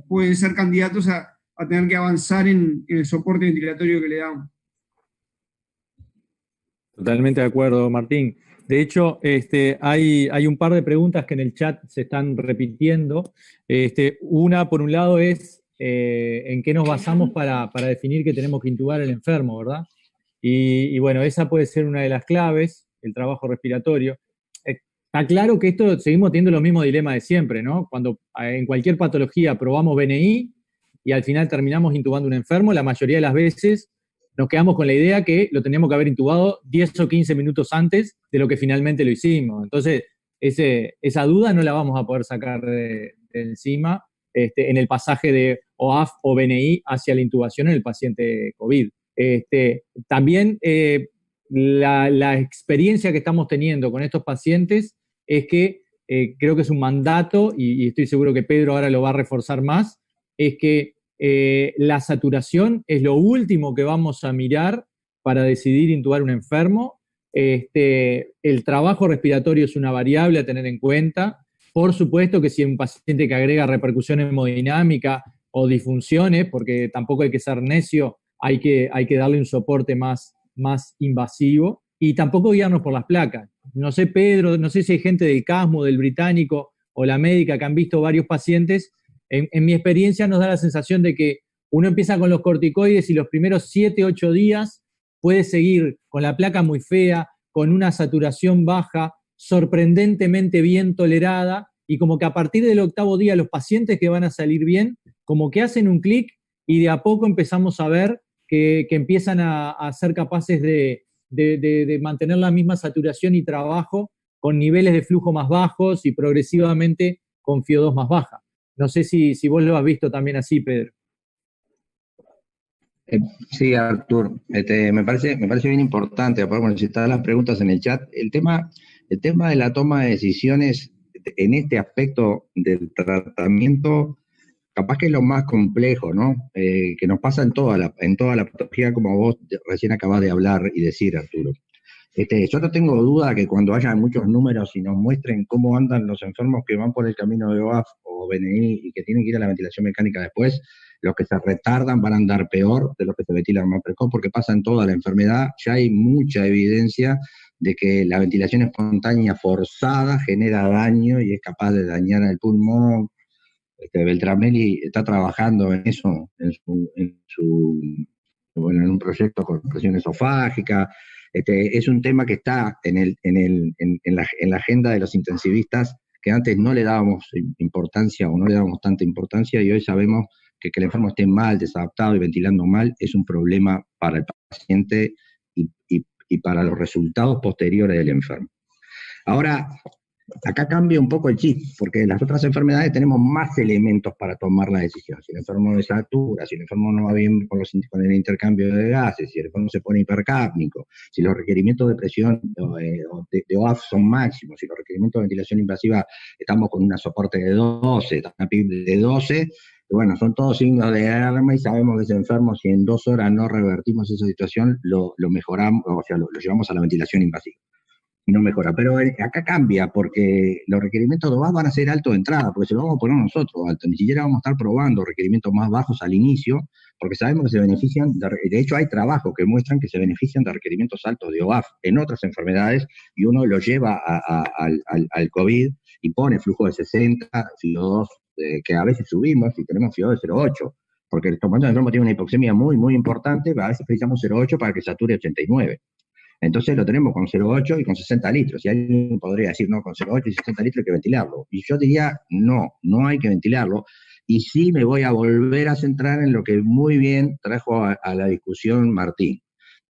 pueden ser candidatos a tener que avanzar en el soporte ventilatorio que le damos. Totalmente de acuerdo, Martín. De hecho, hay un par de preguntas que en el chat se están repitiendo. Una, por un lado, es en qué nos basamos para definir que tenemos que intubar al enfermo, ¿verdad? Y esa puede ser una de las claves, el trabajo respiratorio. Está claro que esto seguimos teniendo los mismos dilemas de siempre, ¿no? Cuando en cualquier patología probamos BNI y al final terminamos intubando un enfermo, la mayoría de las veces nos quedamos con la idea que lo teníamos que haber intubado 10 o 15 minutos antes de lo que finalmente lo hicimos. Entonces, esa duda no la vamos a poder sacar de encima en el pasaje de OAF o BNI hacia la intubación en el paciente COVID. También la experiencia que estamos teniendo con estos pacientes es que creo que es un mandato, y estoy seguro que Pedro ahora lo va a reforzar más, es que la saturación es lo último que vamos a mirar para decidir intubar un enfermo, El trabajo respiratorio es una variable a tener en cuenta. Por supuesto que si hay un paciente que agrega repercusión hemodinámica o disfunciones, porque tampoco hay que ser necio, hay que darle un soporte más invasivo y tampoco guiarnos por las placas. No sé, Pedro, no sé si hay gente del CASMO, del Británico o la médica que han visto varios pacientes. En mi experiencia nos da la sensación de que uno empieza con los corticoides y los primeros 7, 8 días puede seguir con la placa muy fea, con una saturación baja, sorprendentemente bien tolerada, y como que a partir del 8º día los pacientes que van a salir bien, como que hacen un clic y de a poco empezamos a ver que empiezan a ser capaces de mantener la misma saturación y trabajo con niveles de flujo más bajos y progresivamente con FiO2 más baja. No sé si vos lo has visto también así, Pedro. Sí, Artur, me parece bien importante, aparte cuando se están las preguntas en el chat, el tema de la toma de decisiones en este aspecto del tratamiento, capaz que es lo más complejo, ¿no? Que nos pasa en toda la patología, como vos recién acabás de hablar y decir, Arturo. Yo no tengo duda que cuando haya muchos números y nos muestren cómo andan los enfermos que van por el camino de OAF o BNI y que tienen que ir a la ventilación mecánica después, los que se retardan van a andar peor de los que se ventilan más precoz, porque pasa en toda la enfermedad. Ya hay mucha evidencia de que la ventilación espontánea forzada genera daño y es capaz de dañar al pulmón. Beltramelli está trabajando en eso, en un proyecto con presión esofágica. Es un tema que está en la agenda de los intensivistas, que antes no le dábamos importancia o no le dábamos tanta importancia, y hoy sabemos que el enfermo esté mal, desadaptado y ventilando mal es un problema para el paciente y para los resultados posteriores del enfermo. Ahora, acá cambia un poco el chip, porque en las otras enfermedades tenemos más elementos para tomar la decisión. Si el enfermo desatura, si el enfermo no va bien con el intercambio de gases, si el enfermo se pone hipercápnico, si los requerimientos de presión de OAF son máximos, si los requerimientos de ventilación invasiva estamos con un soporte de 12, una PIB de 12, bueno, son todos signos de alarma y sabemos que ese enfermo, si en 2 horas no revertimos esa situación, lo mejoramos, o sea, lo llevamos a la ventilación invasiva. Y no mejora. Pero acá cambia, porque los requerimientos de OAF van a ser altos de entrada, porque se los vamos a poner nosotros altos. Ni siquiera vamos a estar probando requerimientos más bajos al inicio, porque sabemos que se benefician, de hecho hay trabajos que muestran que se benefician de requerimientos altos de OAF en otras enfermedades, y uno lo lleva al COVID y pone flujo de 60, FiO2, que a veces subimos y tenemos FiO2 de 0,8, porque el enfermo tiene una hipoxemia muy, muy importante, a veces precisamos 0,8 para que sature 89. Entonces lo tenemos con 0,8 y con 60 litros. Y alguien podría decir, no, con 0,8 y 60 litros hay que ventilarlo. Y yo diría, no hay que ventilarlo. Y sí me voy a volver a centrar en lo que muy bien trajo a la discusión Martín.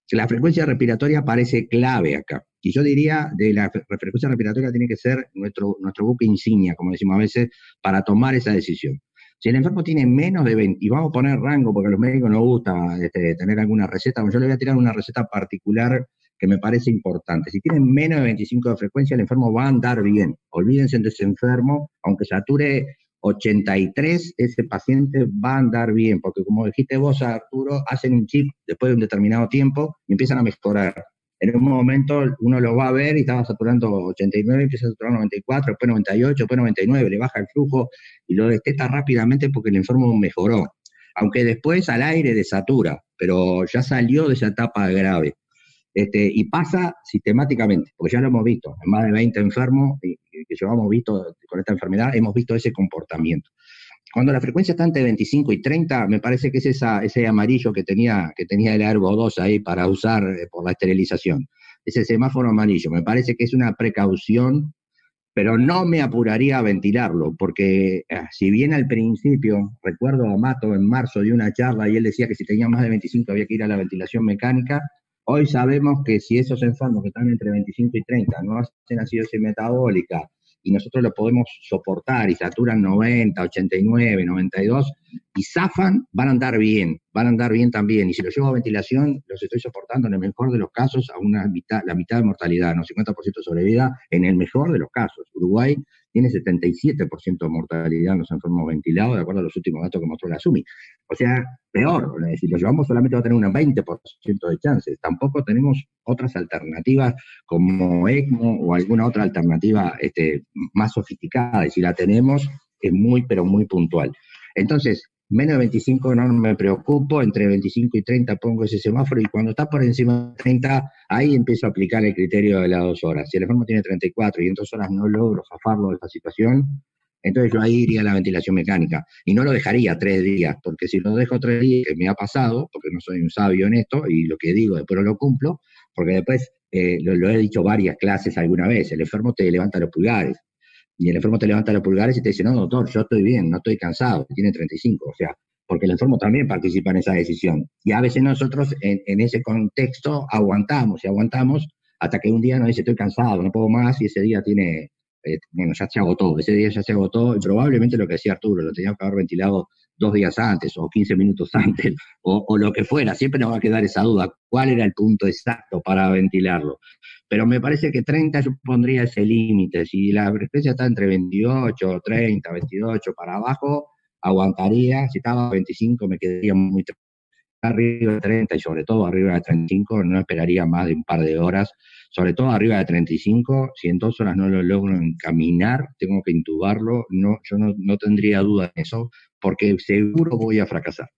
Que la frecuencia respiratoria parece clave acá. Y yo diría, de la frecuencia respiratoria tiene que ser nuestro buque insignia, como decimos a veces, para tomar esa decisión. Si el enfermo tiene menos de 20, y vamos a poner rango, porque a los médicos nos gusta tener alguna receta, yo le voy a tirar una receta particular que me parece importante. Si tienen menos de 25 de frecuencia, el enfermo va a andar bien. Olvídense de ese enfermo, aunque sature 83, ese paciente va a andar bien, porque como dijiste vos, Arturo, hacen un chip después de un determinado tiempo y empiezan a mejorar. En un momento uno lo va a ver y estaba saturando 89, empieza a saturar 94, después 98, después 99, le baja el flujo y lo detecta rápidamente porque el enfermo mejoró. Aunque después al aire desatura, pero ya salió de esa etapa grave. Y pasa sistemáticamente, porque ya lo hemos visto, en más de 20 enfermos que llevamos visto con esta enfermedad, hemos visto ese comportamiento. Cuando la frecuencia está entre 25 y 30, me parece que es ese amarillo que tenía el Airvo 2 ahí para usar por la esterilización. Ese semáforo amarillo, me parece que es una precaución, pero no me apuraría a ventilarlo, porque si bien al principio, recuerdo a Mato en marzo de una charla y él decía que si tenía más de 25 había que ir a la ventilación mecánica, hoy sabemos que si esos enfermos que están entre 25 y 30 no hacen acidosis metabólica y nosotros lo podemos soportar y saturan 90, 89, 92 y zafan, van a andar bien también. Y si los llevo a ventilación, los estoy soportando en el mejor de los casos a la mitad de mortalidad, no 50% de sobrevida, en el mejor de los casos. Uruguay tiene 77% de mortalidad en los enfermos ventilados, de acuerdo a los últimos datos que mostró la SUMI. O sea, peor, si lo llevamos solamente va a tener un 20% de chances. Tampoco tenemos otras alternativas como ECMO o alguna otra alternativa más sofisticada, y si la tenemos es muy, pero muy puntual. Entonces, menos de 25 no me preocupo, entre 25 y 30 pongo ese semáforo, y cuando está por encima de 30, ahí empiezo a aplicar el criterio de las 2 horas. Si el enfermo tiene 34 y en 2 horas no logro zafarlo de esa situación, entonces yo ahí iría a la ventilación mecánica. Y no lo dejaría 3 días, porque si lo dejo 3 días, que me ha pasado, porque no soy un sabio en esto, y lo que digo después lo cumplo, porque después, lo he dicho varias clases alguna vez, el enfermo te levanta los pulgares. Y el enfermo te levanta los pulgares y te dice, no, doctor, yo estoy bien, no estoy cansado, tiene 35, o sea, porque el enfermo también participa en esa decisión. Y a veces nosotros en ese contexto aguantamos y aguantamos hasta que un día nos dice, estoy cansado, no puedo más, y ese día tiene, bueno, ya se agotó, ese día ya se agotó, y probablemente lo que decía Arturo, lo teníamos que haber ventilado 2 días antes o 15 minutos antes, o lo que fuera, siempre nos va a quedar esa duda, ¿cuál era el punto exacto para ventilarlo? Pero me parece que 30 yo pondría ese límite. Si la frecuencia está entre 28, 30, 28 para abajo, aguantaría. Si estaba a 25 me quedaría muy arriba de 30 y sobre todo arriba de 35, no esperaría más de un par de horas. Sobre todo arriba de 35, si en 2 horas no lo logro encaminar, tengo que intubarlo. No, yo no tendría duda en eso, porque seguro voy a fracasar.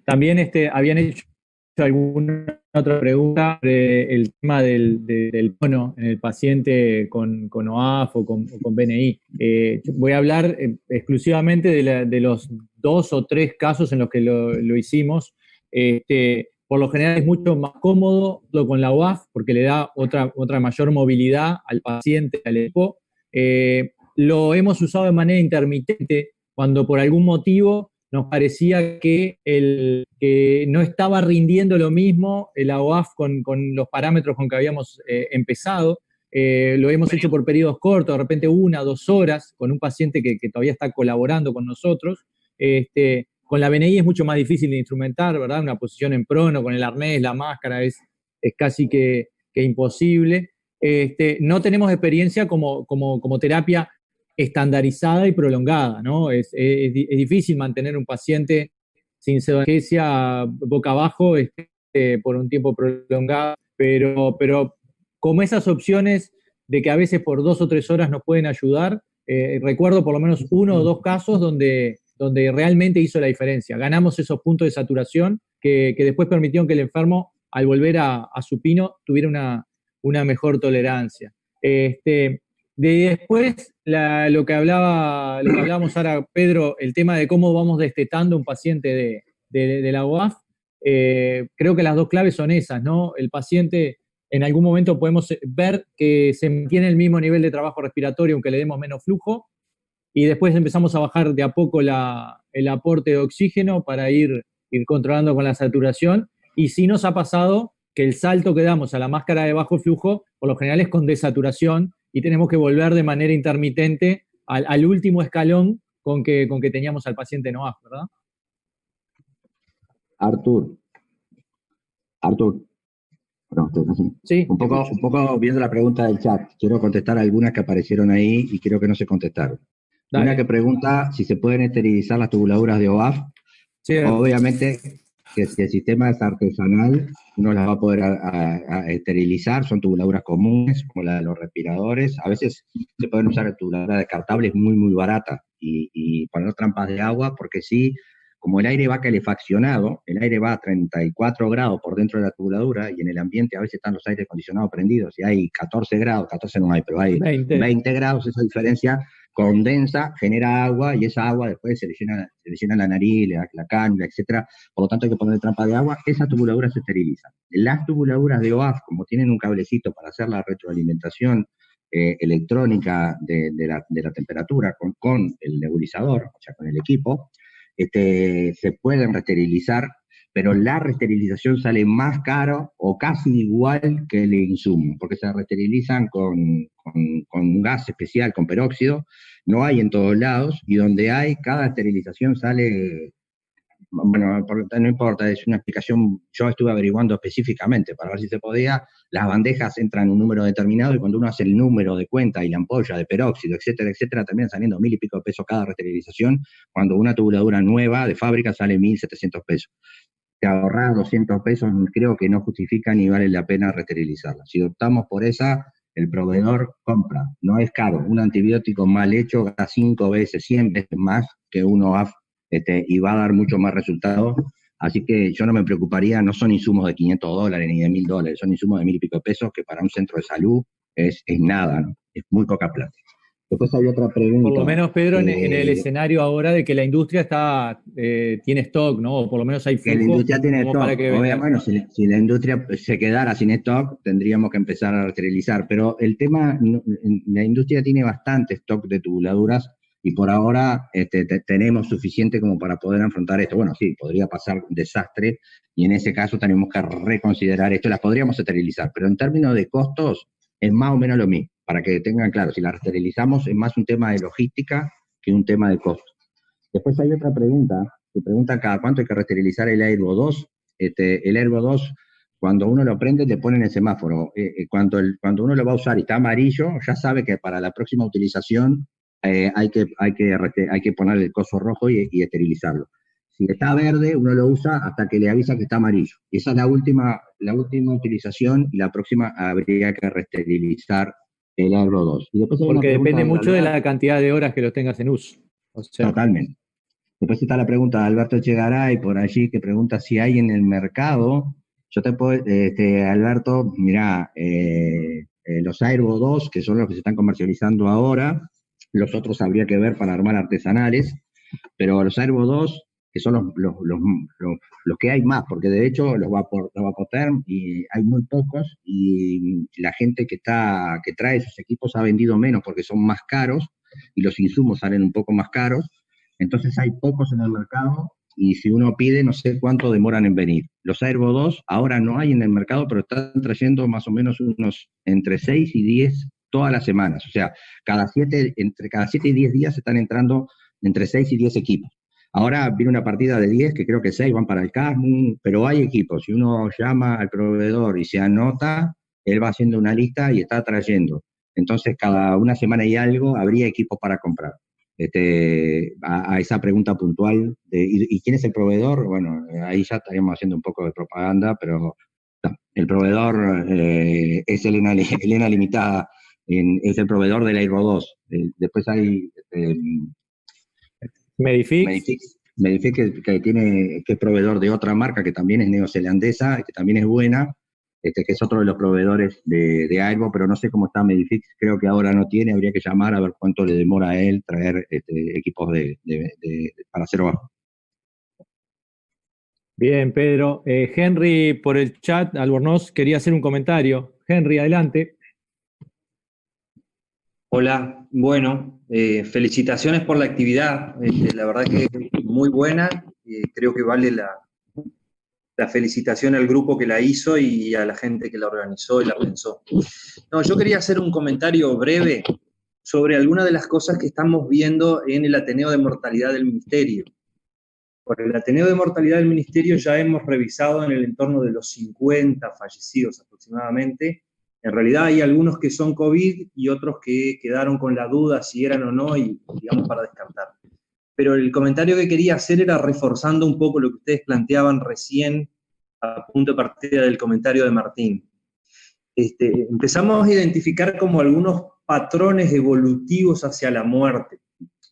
También habían hecho alguna otra pregunta sobre el tema del bono en el paciente con OAF o con BNI. Voy a hablar exclusivamente de los 2 o 3 casos en los que lo hicimos. Por lo general es mucho más cómodo con la OAF porque le da otra mayor movilidad al paciente, al equipo. Lo hemos usado de manera intermitente cuando por algún motivo nos parecía que no estaba rindiendo lo mismo la OAF con los parámetros con que habíamos empezado. Lo hemos hecho por periodos cortos, de repente 1 o 2 horas, con un paciente que todavía está colaborando con nosotros. Con la BNI es mucho más difícil de instrumentar, ¿verdad? Una posición en prono, con el arnés, la máscara, es casi que imposible. No tenemos experiencia como terapia estandarizada y prolongada, ¿no? Es difícil mantener un paciente sin pseudoanestesia boca abajo por un tiempo prolongado, pero como esas opciones de que a veces por 2 o 3 horas nos pueden ayudar, recuerdo por lo menos 1 o 2 casos donde realmente hizo la diferencia. Ganamos esos puntos de saturación que después permitieron que el enfermo, al volver a supino, tuviera una mejor tolerancia. Después, lo que hablábamos ahora, Pedro, el tema de cómo vamos destetando un paciente de la OAF, creo que las 2 claves son esas, ¿no? El paciente, en algún momento podemos ver que se mantiene el mismo nivel de trabajo respiratorio aunque le demos menos flujo, y después empezamos a bajar de a poco el aporte de oxígeno para ir controlando con la saturación, y sí nos ha pasado que el salto que damos a la máscara de bajo flujo, por lo general es con desaturación, y tenemos que volver de manera intermitente al último escalón con que teníamos al paciente en OAF, ¿verdad? Artur. No, sí, un poco viendo la pregunta del chat, quiero contestar algunas que aparecieron ahí y creo que no se contestaron. Dale. Una que pregunta si se pueden esterilizar las tubuladuras de OAF. Sí, obviamente que si el sistema es artesanal, uno las va a poder esterilizar, son tubuladuras comunes, como la de los respiradores. A veces se pueden usar tubuladuras descartables muy, muy baratas y poner trampas de agua, porque sí, como el aire va calefaccionado, el aire va a 34 grados por dentro de la tubuladura, y en el ambiente a veces están los aires acondicionados prendidos, y hay 14 grados, 14 no hay, pero hay 20 grados, esa diferencia condensa, genera agua, y esa agua después se le llena la nariz, la cánula, etcétera. Por lo tanto hay que poner trampa de agua. Esas tubuladuras se esterilizan. Las tubuladuras de OAF, como tienen un cablecito para hacer la retroalimentación electrónica de la temperatura con el nebulizador, o sea, con el equipo, se pueden resterilizar, pero la resterilización sale más caro o casi igual que el insumo, porque se resterilizan con un gas especial, con peróxido. No hay en todos lados, y donde hay, cada esterilización sale bueno, no importa, es una explicación, yo estuve averiguando específicamente para ver si se podía, las bandejas entran en un número determinado y cuando uno hace el número de cuenta y la ampolla de peróxido, etcétera, etcétera, terminan saliendo 1.000 y pico de pesos cada reesterilización, cuando una tubuladura nueva de fábrica sale 1.700 pesos. Te ahorras 200 pesos, creo que no justifica ni vale la pena reesterilizarla. Si optamos por esa, el proveedor compra, no es caro. Un antibiótico mal hecho gasta 5 veces, 100 veces más que uno y va a dar mucho más resultados. Así que yo no me preocuparía, no son insumos de $500 ni de $1.000, son insumos de 1.000 y pico de pesos que para un centro de salud es nada, ¿no? Es muy poca plata. Después hay otra pregunta. Por lo menos, Pedro, en el escenario ahora de que la industria tiene stock, ¿no? O por lo menos hay flujo. Que la industria tiene stock. Para que bueno, si la industria se quedara sin stock, tendríamos que empezar a esterilizar. Pero el tema, la industria tiene bastante stock de tubuladuras y por ahora tenemos suficiente como para poder afrontar esto. Bueno, sí, podría pasar un desastre y en ese caso tenemos que reconsiderar esto. Las podríamos esterilizar, pero en términos de costos es más o menos lo mismo. Para que tengan claro, si la esterilizamos es más un tema de logística que un tema de costo. Después hay otra pregunta, que pregunta cada cuánto hay que reesterilizar el Airvo 2. El Airvo 2, cuando uno lo prende, le ponen el semáforo. Cuando uno lo va a usar y está amarillo, ya sabe que para la próxima utilización hay que poner el coso rojo y esterilizarlo. Si está verde, uno lo usa hasta que le avisa que está amarillo. Y esa es la última utilización y la próxima habría que reesterilizar el Airvo 2. Y después porque depende mucho de la cantidad de horas que los tengas en uso. O sea, totalmente. Después está la pregunta de Alberto Echegaray por allí, que pregunta si hay en el mercado. Yo te puedo, Alberto, mirá, los Airvo 2, que son los que se están comercializando ahora, los otros habría que ver para armar artesanales, pero los Airvo 2, que son los que hay más, porque de hecho los Vapotherm y hay muy pocos, y la gente que trae esos equipos ha vendido menos porque son más caros, y los insumos salen un poco más caros, entonces hay pocos en el mercado, y si uno pide, no sé cuánto demoran en venir. Los Airvo 2 ahora no hay en el mercado, pero están trayendo más o menos unos entre 6 y 10 todas las semanas, o sea, entre cada 7 y 10 días están entrando entre 6 y 10 equipos. Ahora viene una partida de 10, que creo que 6 van para el CASMU, pero hay equipos. Si uno llama al proveedor y se anota, él va haciendo una lista y está trayendo. Entonces, cada una semana y algo habría equipos para comprar. A esa pregunta puntual de ¿y quién es el proveedor? Bueno, ahí ya estaríamos haciendo un poco de propaganda, pero no, el proveedor es Elena Limitada, es el proveedor del Airvo 2. Después hay... Medifix que es proveedor de otra marca que también es neozelandesa, que también es buena, que es otro de los proveedores de Airvo, pero no sé cómo está Medifix, creo que ahora no tiene, habría que llamar a ver cuánto le demora a él traer equipos para cero bajo. Bien, Pedro. Henry, por el chat, Albornoz quería hacer un comentario. Henry, adelante. Hola, bueno, felicitaciones por la actividad, la verdad que es muy buena, creo que vale la felicitación al grupo que la hizo y a la gente que la organizó y la pensó. No, yo quería hacer un comentario breve sobre algunas de las cosas que estamos viendo en el Ateneo de Mortalidad del Ministerio. Por el Ateneo de Mortalidad del Ministerio ya hemos revisado en el entorno de los 50 fallecidos aproximadamente. En realidad hay algunos que son COVID y otros que quedaron con la duda si eran o no y digamos para descartar. Pero el comentario que quería hacer era reforzando un poco lo que ustedes planteaban recién a punto de partida del comentario de Martín. Empezamos a identificar como algunos patrones evolutivos hacia la muerte,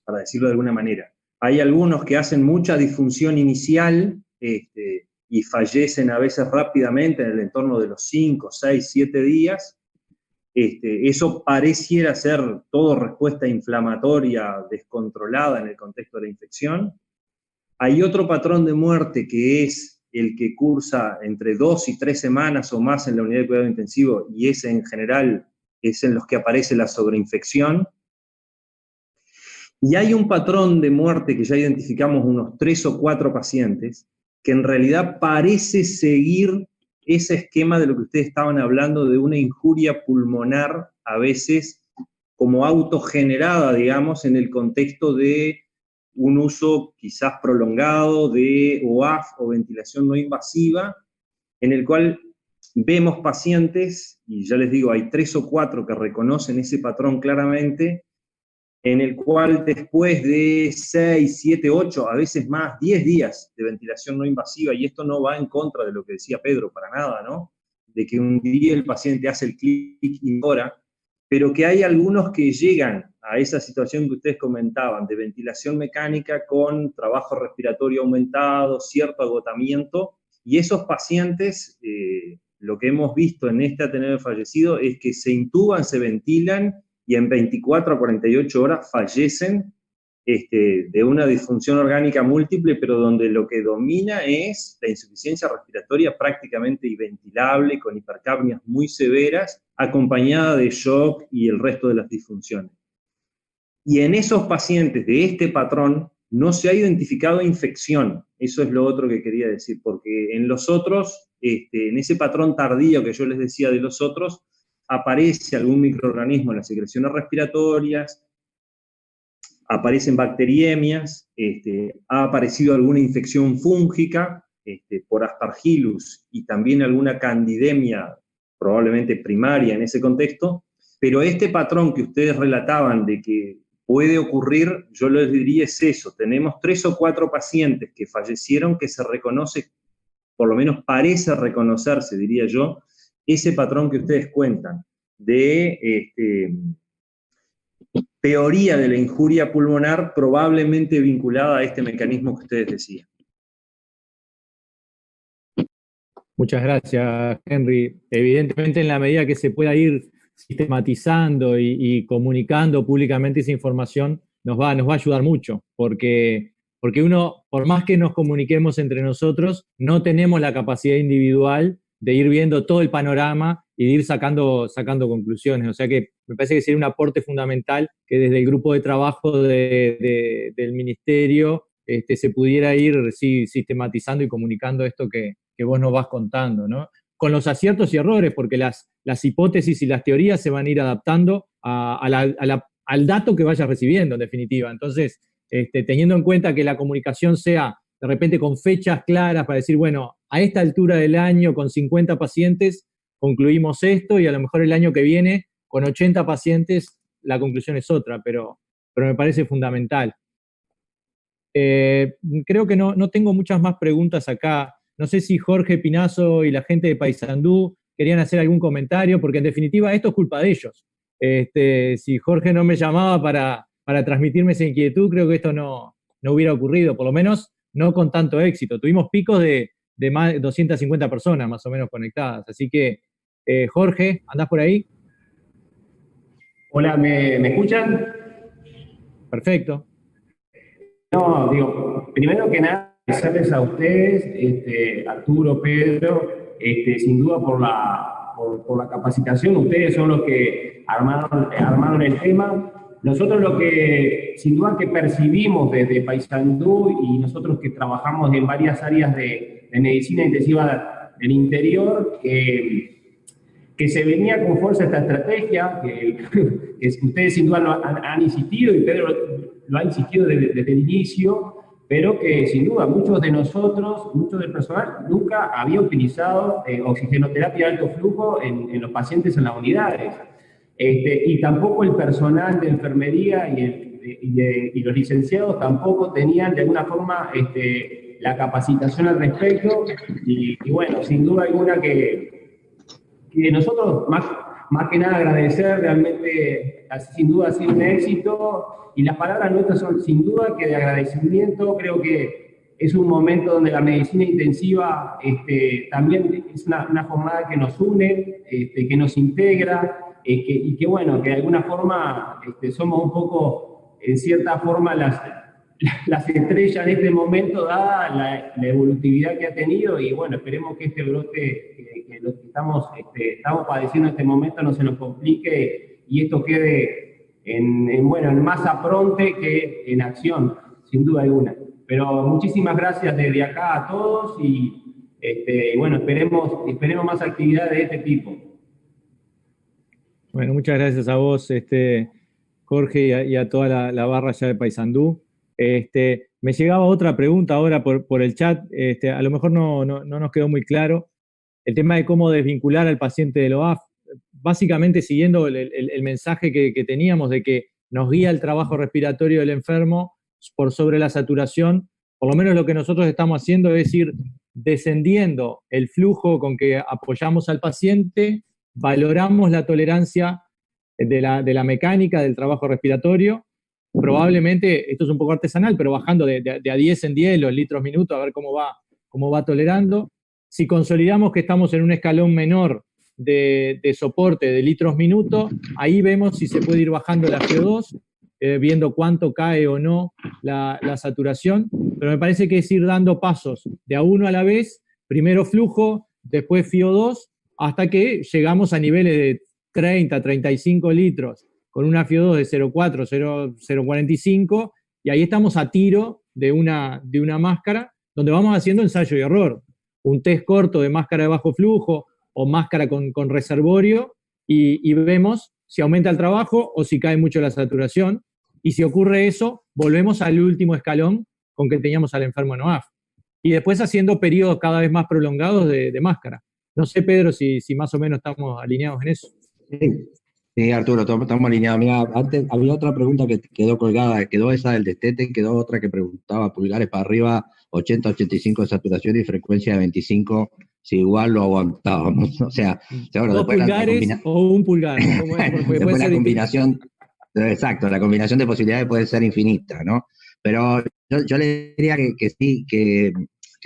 para decirlo de alguna manera. Hay algunos que hacen mucha disfunción inicial, y fallecen a veces rápidamente en el entorno de los 5, 6, 7 días. Eso pareciera ser todo respuesta inflamatoria descontrolada en el contexto de la infección. Hay otro patrón de muerte que es el que cursa entre 2 y 3 semanas o más en la unidad de cuidado intensivo, y ese en general es en los que aparece la sobreinfección. Y hay un patrón de muerte que ya identificamos unos 3 o 4 pacientes, que en realidad parece seguir ese esquema de lo que ustedes estaban hablando, de una injuria pulmonar, a veces como autogenerada, digamos, en el contexto de un uso quizás prolongado de OAF o ventilación no invasiva, en el cual vemos pacientes, y ya les digo, hay 3 o 4 que reconocen ese patrón claramente, en el cual después de 6, 7, 8, a veces más, 10 días de ventilación no invasiva, y esto no va en contra de lo que decía Pedro, para nada, ¿no? De que un día el paciente hace el clic y mejora, pero que hay algunos que llegan a esa situación que ustedes comentaban, de ventilación mecánica con trabajo respiratorio aumentado, cierto agotamiento, y esos pacientes, lo que hemos visto en este Ateneo de fallecido es que se intuban, se ventilan, y en 24 a 48 horas fallecen de una disfunción orgánica múltiple, pero donde lo que domina es la insuficiencia respiratoria prácticamente inventilable, con hipercapnias muy severas, acompañada de shock y el resto de las disfunciones. Y en esos pacientes de este patrón no se ha identificado infección. Eso es lo otro que quería decir, porque en los otros, en ese patrón tardío que yo les decía de los otros, aparece algún microorganismo en las secreciones respiratorias, aparecen bacteriemias, ha aparecido alguna infección fúngica por Aspergillus y también alguna candidemia, probablemente primaria en ese contexto, pero este patrón que ustedes relataban de que puede ocurrir, yo les diría es eso, tenemos 3 o 4 pacientes que fallecieron que se reconoce, por lo menos parece reconocerse, diría yo, ese patrón que ustedes cuentan, de teoría de la injuria pulmonar probablemente vinculada a este mecanismo que ustedes decían. Muchas gracias, Henry. Evidentemente, en la medida que se pueda ir sistematizando y comunicando públicamente esa información, nos va a ayudar mucho, porque uno, por más que nos comuniquemos entre nosotros, no tenemos la capacidad individual de ir viendo todo el panorama y de ir sacando conclusiones. O sea que me parece que sería un aporte fundamental que desde el grupo de trabajo del Ministerio se pudiera ir sistematizando y comunicando esto que vos nos vas contando, ¿no? Con los aciertos y errores, porque las hipótesis y las teorías se van a ir adaptando al dato que vayas recibiendo, en definitiva. Entonces, teniendo en cuenta que la comunicación sea de repente con fechas claras para decir, bueno, a esta altura del año, con 50 pacientes, concluimos esto, y a lo mejor el año que viene, con 80 pacientes, la conclusión es otra, pero me parece fundamental. Creo que no tengo muchas más preguntas acá. No sé si Jorge Pinazo y la gente de Paysandú querían hacer algún comentario, porque en definitiva esto es culpa de ellos. Si Jorge no me llamaba para transmitirme esa inquietud, creo que esto no hubiera ocurrido, por lo menos no con tanto éxito. Tuvimos picos de más de 250 personas más o menos conectadas. Así que, Jorge, ¿andás por ahí? Hola, ¿me escuchan? Perfecto. No, digo, primero que nada, agradecerles a ustedes, Arturo, Pedro, sin duda por la capacitación. Ustedes son los que armaron el tema. Nosotros lo que, sin duda, que percibimos desde Paysandú, y nosotros que trabajamos en varias áreas de medicina intensiva del interior, que se venía con fuerza esta estrategia, que ustedes sin duda han insistido, y Pedro lo ha insistido desde el inicio, pero que sin duda muchos de nosotros, muchos del personal, nunca había utilizado oxigenoterapia de alto flujo en los pacientes en las unidades. Y tampoco el personal de enfermería y los licenciados tampoco tenían de alguna forma la capacitación al respecto, y bueno, sin duda alguna que nosotros más que nada agradecer, realmente sin duda ha sido un éxito, y las palabras nuestras son sin duda que de agradecimiento. Creo que es un momento donde la medicina intensiva también es una jornada que nos une, que nos integra, y que bueno, que de alguna forma somos un poco, en cierta forma, las estrellas de este momento, dada la evolutividad que ha tenido, y bueno, esperemos que este brote que lo que estamos padeciendo en este momento no se nos complique, y esto quede en masa pronte que en acción, sin duda alguna. Pero muchísimas gracias desde acá a todos, y bueno, esperemos más actividades de este tipo. Bueno, muchas gracias a vos, Jorge, y a toda la barra ya de Paysandú. Me llegaba otra pregunta ahora por el chat, a lo mejor no nos quedó muy claro, el tema de cómo desvincular al paciente del OAF, básicamente siguiendo el mensaje que teníamos de que nos guía el trabajo respiratorio del enfermo por sobre la saturación. Por lo menos lo que nosotros estamos haciendo es ir descendiendo el flujo con que apoyamos al paciente, valoramos la tolerancia de la mecánica del trabajo respiratorio. Probablemente, esto es un poco artesanal, pero bajando de a 10 en 10 los litros minutos, a ver cómo va tolerando. Si consolidamos que estamos en un escalón menor de soporte de litros minuto, ahí vemos si se puede ir bajando la FiO2, viendo cuánto cae o no la saturación, pero me parece que es ir dando pasos de a uno a la vez, primero flujo, después FiO2, hasta que llegamos a niveles de 30, 35 litros, con una FiO2 de 0,4, 0,45, y ahí estamos a tiro de una máscara, donde vamos haciendo ensayo y error. Un test corto de máscara de bajo flujo o máscara con reservorio, y vemos si aumenta el trabajo o si cae mucho la saturación, y si ocurre eso, volvemos al último escalón con que teníamos al enfermo en OAF. Y después haciendo periodos cada vez más prolongados de máscara. No sé, Pedro, si más o menos estamos alineados en eso. Sí, Arturo, estamos alineados. Mira, antes había otra pregunta que quedó colgada, quedó esa del destete, quedó otra que preguntaba pulgares para arriba, 80-85 de saturación y frecuencia de 25, si igual lo aguantábamos. O sea, bueno, ¿Dos pulgares o un pulgar? Después la combinación, exacto, la combinación de posibilidades puede ser infinita, ¿no? Pero yo le diría que sí, que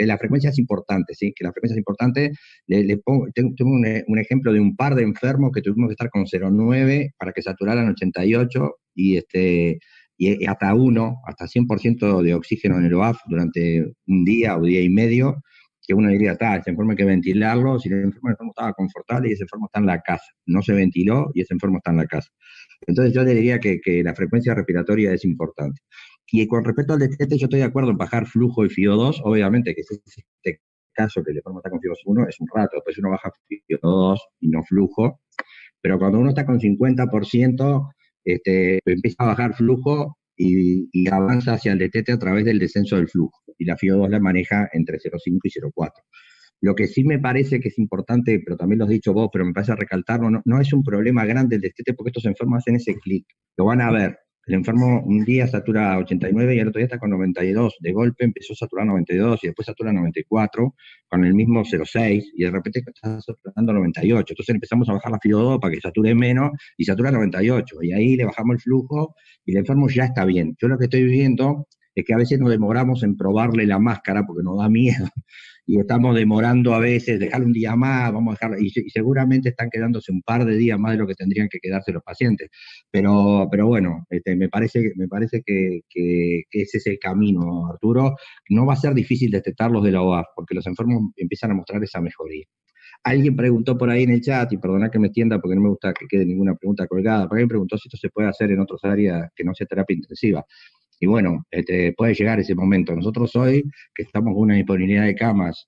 la frecuencia es importante, ¿sí? Que la frecuencia es importante. Tengo un ejemplo de un par de enfermos que tuvimos que estar con 0,9 para que saturaran 88 y hasta 100% de oxígeno en el OAF durante un día o día y medio, que uno diría, ese enfermo hay que ventilarlo, si el enfermo estaba confortable y ese enfermo está en la casa. No se ventiló y ese enfermo está en la casa. Entonces yo le diría que la frecuencia respiratoria es importante. Y con respecto al destete, yo estoy de acuerdo en bajar flujo y FiO2, obviamente que si es este caso que el enfermo está con FiO2 1 es un rato, después uno baja FiO2 y no flujo, pero cuando uno está con 50%, empieza a bajar flujo y avanza hacia el destete a través del descenso del flujo, y la FiO2 la maneja entre 0,5 y 0,4. Lo que sí me parece que es importante, pero también lo has dicho vos, pero me parece recalcarlo, no es un problema grande el destete porque estos enfermos hacen ese clic, lo van a ver. El enfermo un día satura 89 y el otro día está con 92. De golpe empezó a saturar 92 y después satura 94 con el mismo 0,6 y de repente está saturando 98. Entonces empezamos a bajar la FiO2 para que sature menos y satura 98. Y ahí le bajamos el flujo y el enfermo ya está bien. Yo lo que estoy viendo es que a veces nos demoramos en probarle la máscara porque nos da miedo. Y estamos demorando a veces, dejarle un día más, vamos a dejarlo, y seguramente están quedándose un par de días más de lo que tendrían que quedarse los pacientes. Pero bueno, me parece que ese es el camino, Arturo. No va a ser difícil detectarlos de la OAF, porque los enfermos empiezan a mostrar esa mejoría. Alguien preguntó por ahí en el chat, y perdona que me extienda porque no me gusta que quede ninguna pregunta colgada, pero alguien preguntó si esto se puede hacer en otras áreas que no sea terapia intensiva. Y bueno, puede llegar ese momento. Nosotros hoy, que estamos con una disponibilidad de camas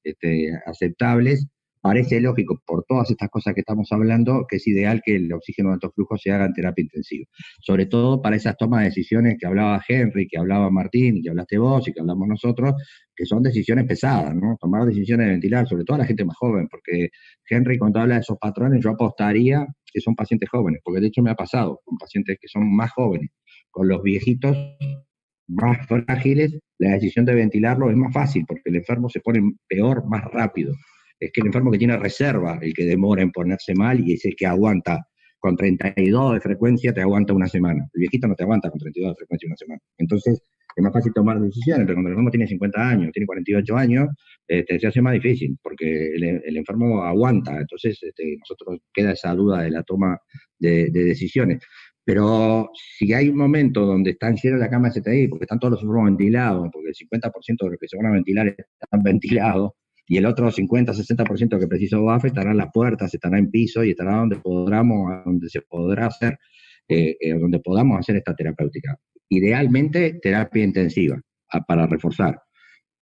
aceptables, parece lógico, por todas estas cosas que estamos hablando, que es ideal que el oxígeno de alto flujo se haga en terapia intensiva. Sobre todo para esas tomas de decisiones que hablaba Henry, que hablaba Martín, que hablaste vos y que hablamos nosotros, que son decisiones pesadas, ¿no? Tomar decisiones de ventilar, sobre todo a la gente más joven, porque Henry, cuando habla de esos patrones, yo apostaría que son pacientes jóvenes, porque de hecho me ha pasado con pacientes que son más jóvenes. Con los viejitos más frágiles, la decisión de ventilarlo es más fácil, porque el enfermo se pone peor más rápido. Es que el enfermo que tiene reserva, el que demora en ponerse mal, y es el que aguanta con 32 de frecuencia, te aguanta una semana. El viejito no te aguanta con 32 de frecuencia una semana. Entonces, es más fácil tomar decisiones, pero cuando el enfermo tiene 50 años, tiene 48 años, se hace más difícil, porque el enfermo aguanta. Entonces, nosotros queda esa duda de la toma de decisiones. Pero si hay un momento donde están llenas la cama de CTI, porque están todos los enfermos ventilados, porque el 50% de los que se van a ventilar están ventilados, y el otro 50-60% que precisa OAF estará en las puertas, estará en piso y estará donde se podrá hacer, donde podamos hacer esta terapéutica. Idealmente, terapia intensiva, para reforzar.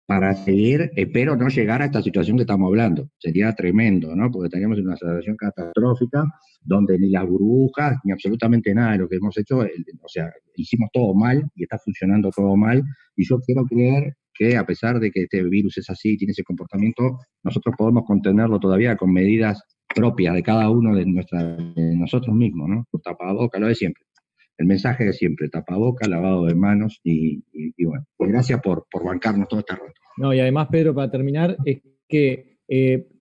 para seguir, espero no llegar a esta situación que estamos hablando. Sería tremendo, ¿no? Porque estaríamos en una situación catastrófica donde ni las burbujas, ni absolutamente nada de lo que hemos hecho, o sea, hicimos todo mal y está funcionando todo mal. Y yo quiero creer que a pesar de que este virus es así, tiene ese comportamiento, nosotros podemos contenerlo todavía con medidas propias de cada uno de nosotros mismos, ¿no? Tapabocas, lo de siempre. El mensaje de siempre, tapaboca, lavado de manos y bueno, gracias por bancarnos todo este rato. No, y además, Pedro, para terminar, es que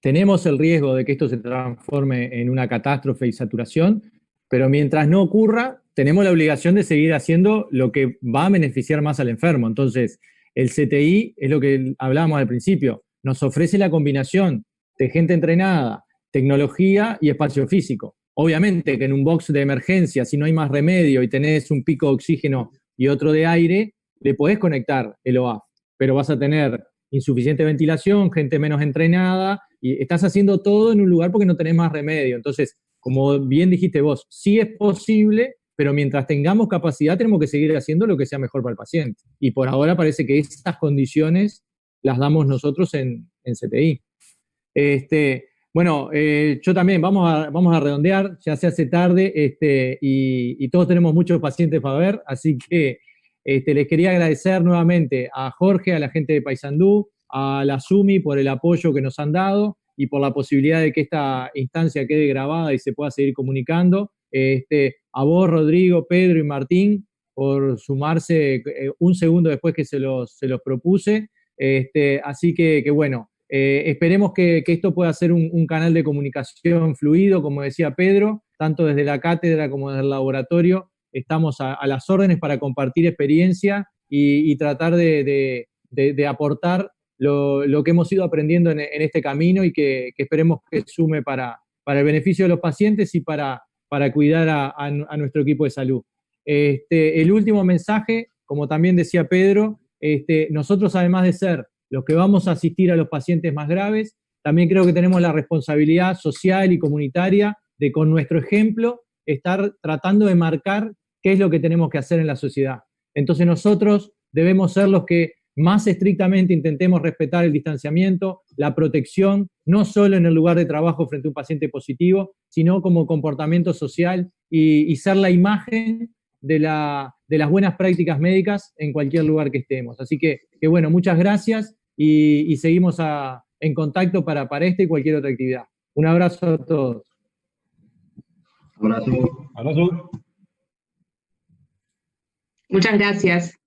tenemos el riesgo de que esto se transforme en una catástrofe y saturación, pero mientras no ocurra, tenemos la obligación de seguir haciendo lo que va a beneficiar más al enfermo. Entonces, el CTI es lo que hablábamos al principio, nos ofrece la combinación de gente entrenada, tecnología y espacio físico. Obviamente que en un box de emergencia, si no hay más remedio y tenés un pico de oxígeno y otro de aire, le podés conectar el OAF, pero vas a tener insuficiente ventilación, gente menos entrenada, y estás haciendo todo en un lugar porque no tenés más remedio. Entonces, como bien dijiste vos, sí es posible, pero mientras tengamos capacidad tenemos que seguir haciendo lo que sea mejor para el paciente. Y por ahora parece que estas condiciones las damos nosotros en CTI. Bueno, yo también, vamos a redondear, ya se hace tarde y todos tenemos muchos pacientes para ver, así que les quería agradecer nuevamente a Jorge, a la gente de Paysandú, a la SUMI por el apoyo que nos han dado y por la posibilidad de que esta instancia quede grabada y se pueda seguir comunicando. A vos, Rodrigo, Pedro y Martín, por sumarse un segundo después que se los propuse. Así que bueno, esperemos que esto pueda ser un canal de comunicación fluido, como decía Pedro, tanto desde la cátedra como desde el laboratorio. Estamos a las órdenes para compartir experiencia y tratar de aportar lo que hemos ido aprendiendo en este camino y que esperemos que sume para el beneficio de los pacientes y para cuidar a nuestro equipo de salud. El último mensaje, como también decía Pedro, nosotros además de ser los que vamos a asistir a los pacientes más graves, también creo que tenemos la responsabilidad social y comunitaria de, con nuestro ejemplo, estar tratando de marcar qué es lo que tenemos que hacer en la sociedad. Entonces nosotros debemos ser los que más estrictamente intentemos respetar el distanciamiento, la protección, no solo en el lugar de trabajo frente a un paciente positivo, sino como comportamiento social y ser la imagen de las buenas prácticas médicas en cualquier lugar que estemos. Así que bueno, muchas gracias y seguimos en contacto para esta y cualquier otra actividad. Un abrazo a todos. Abrazo. Abrazo. Muchas gracias.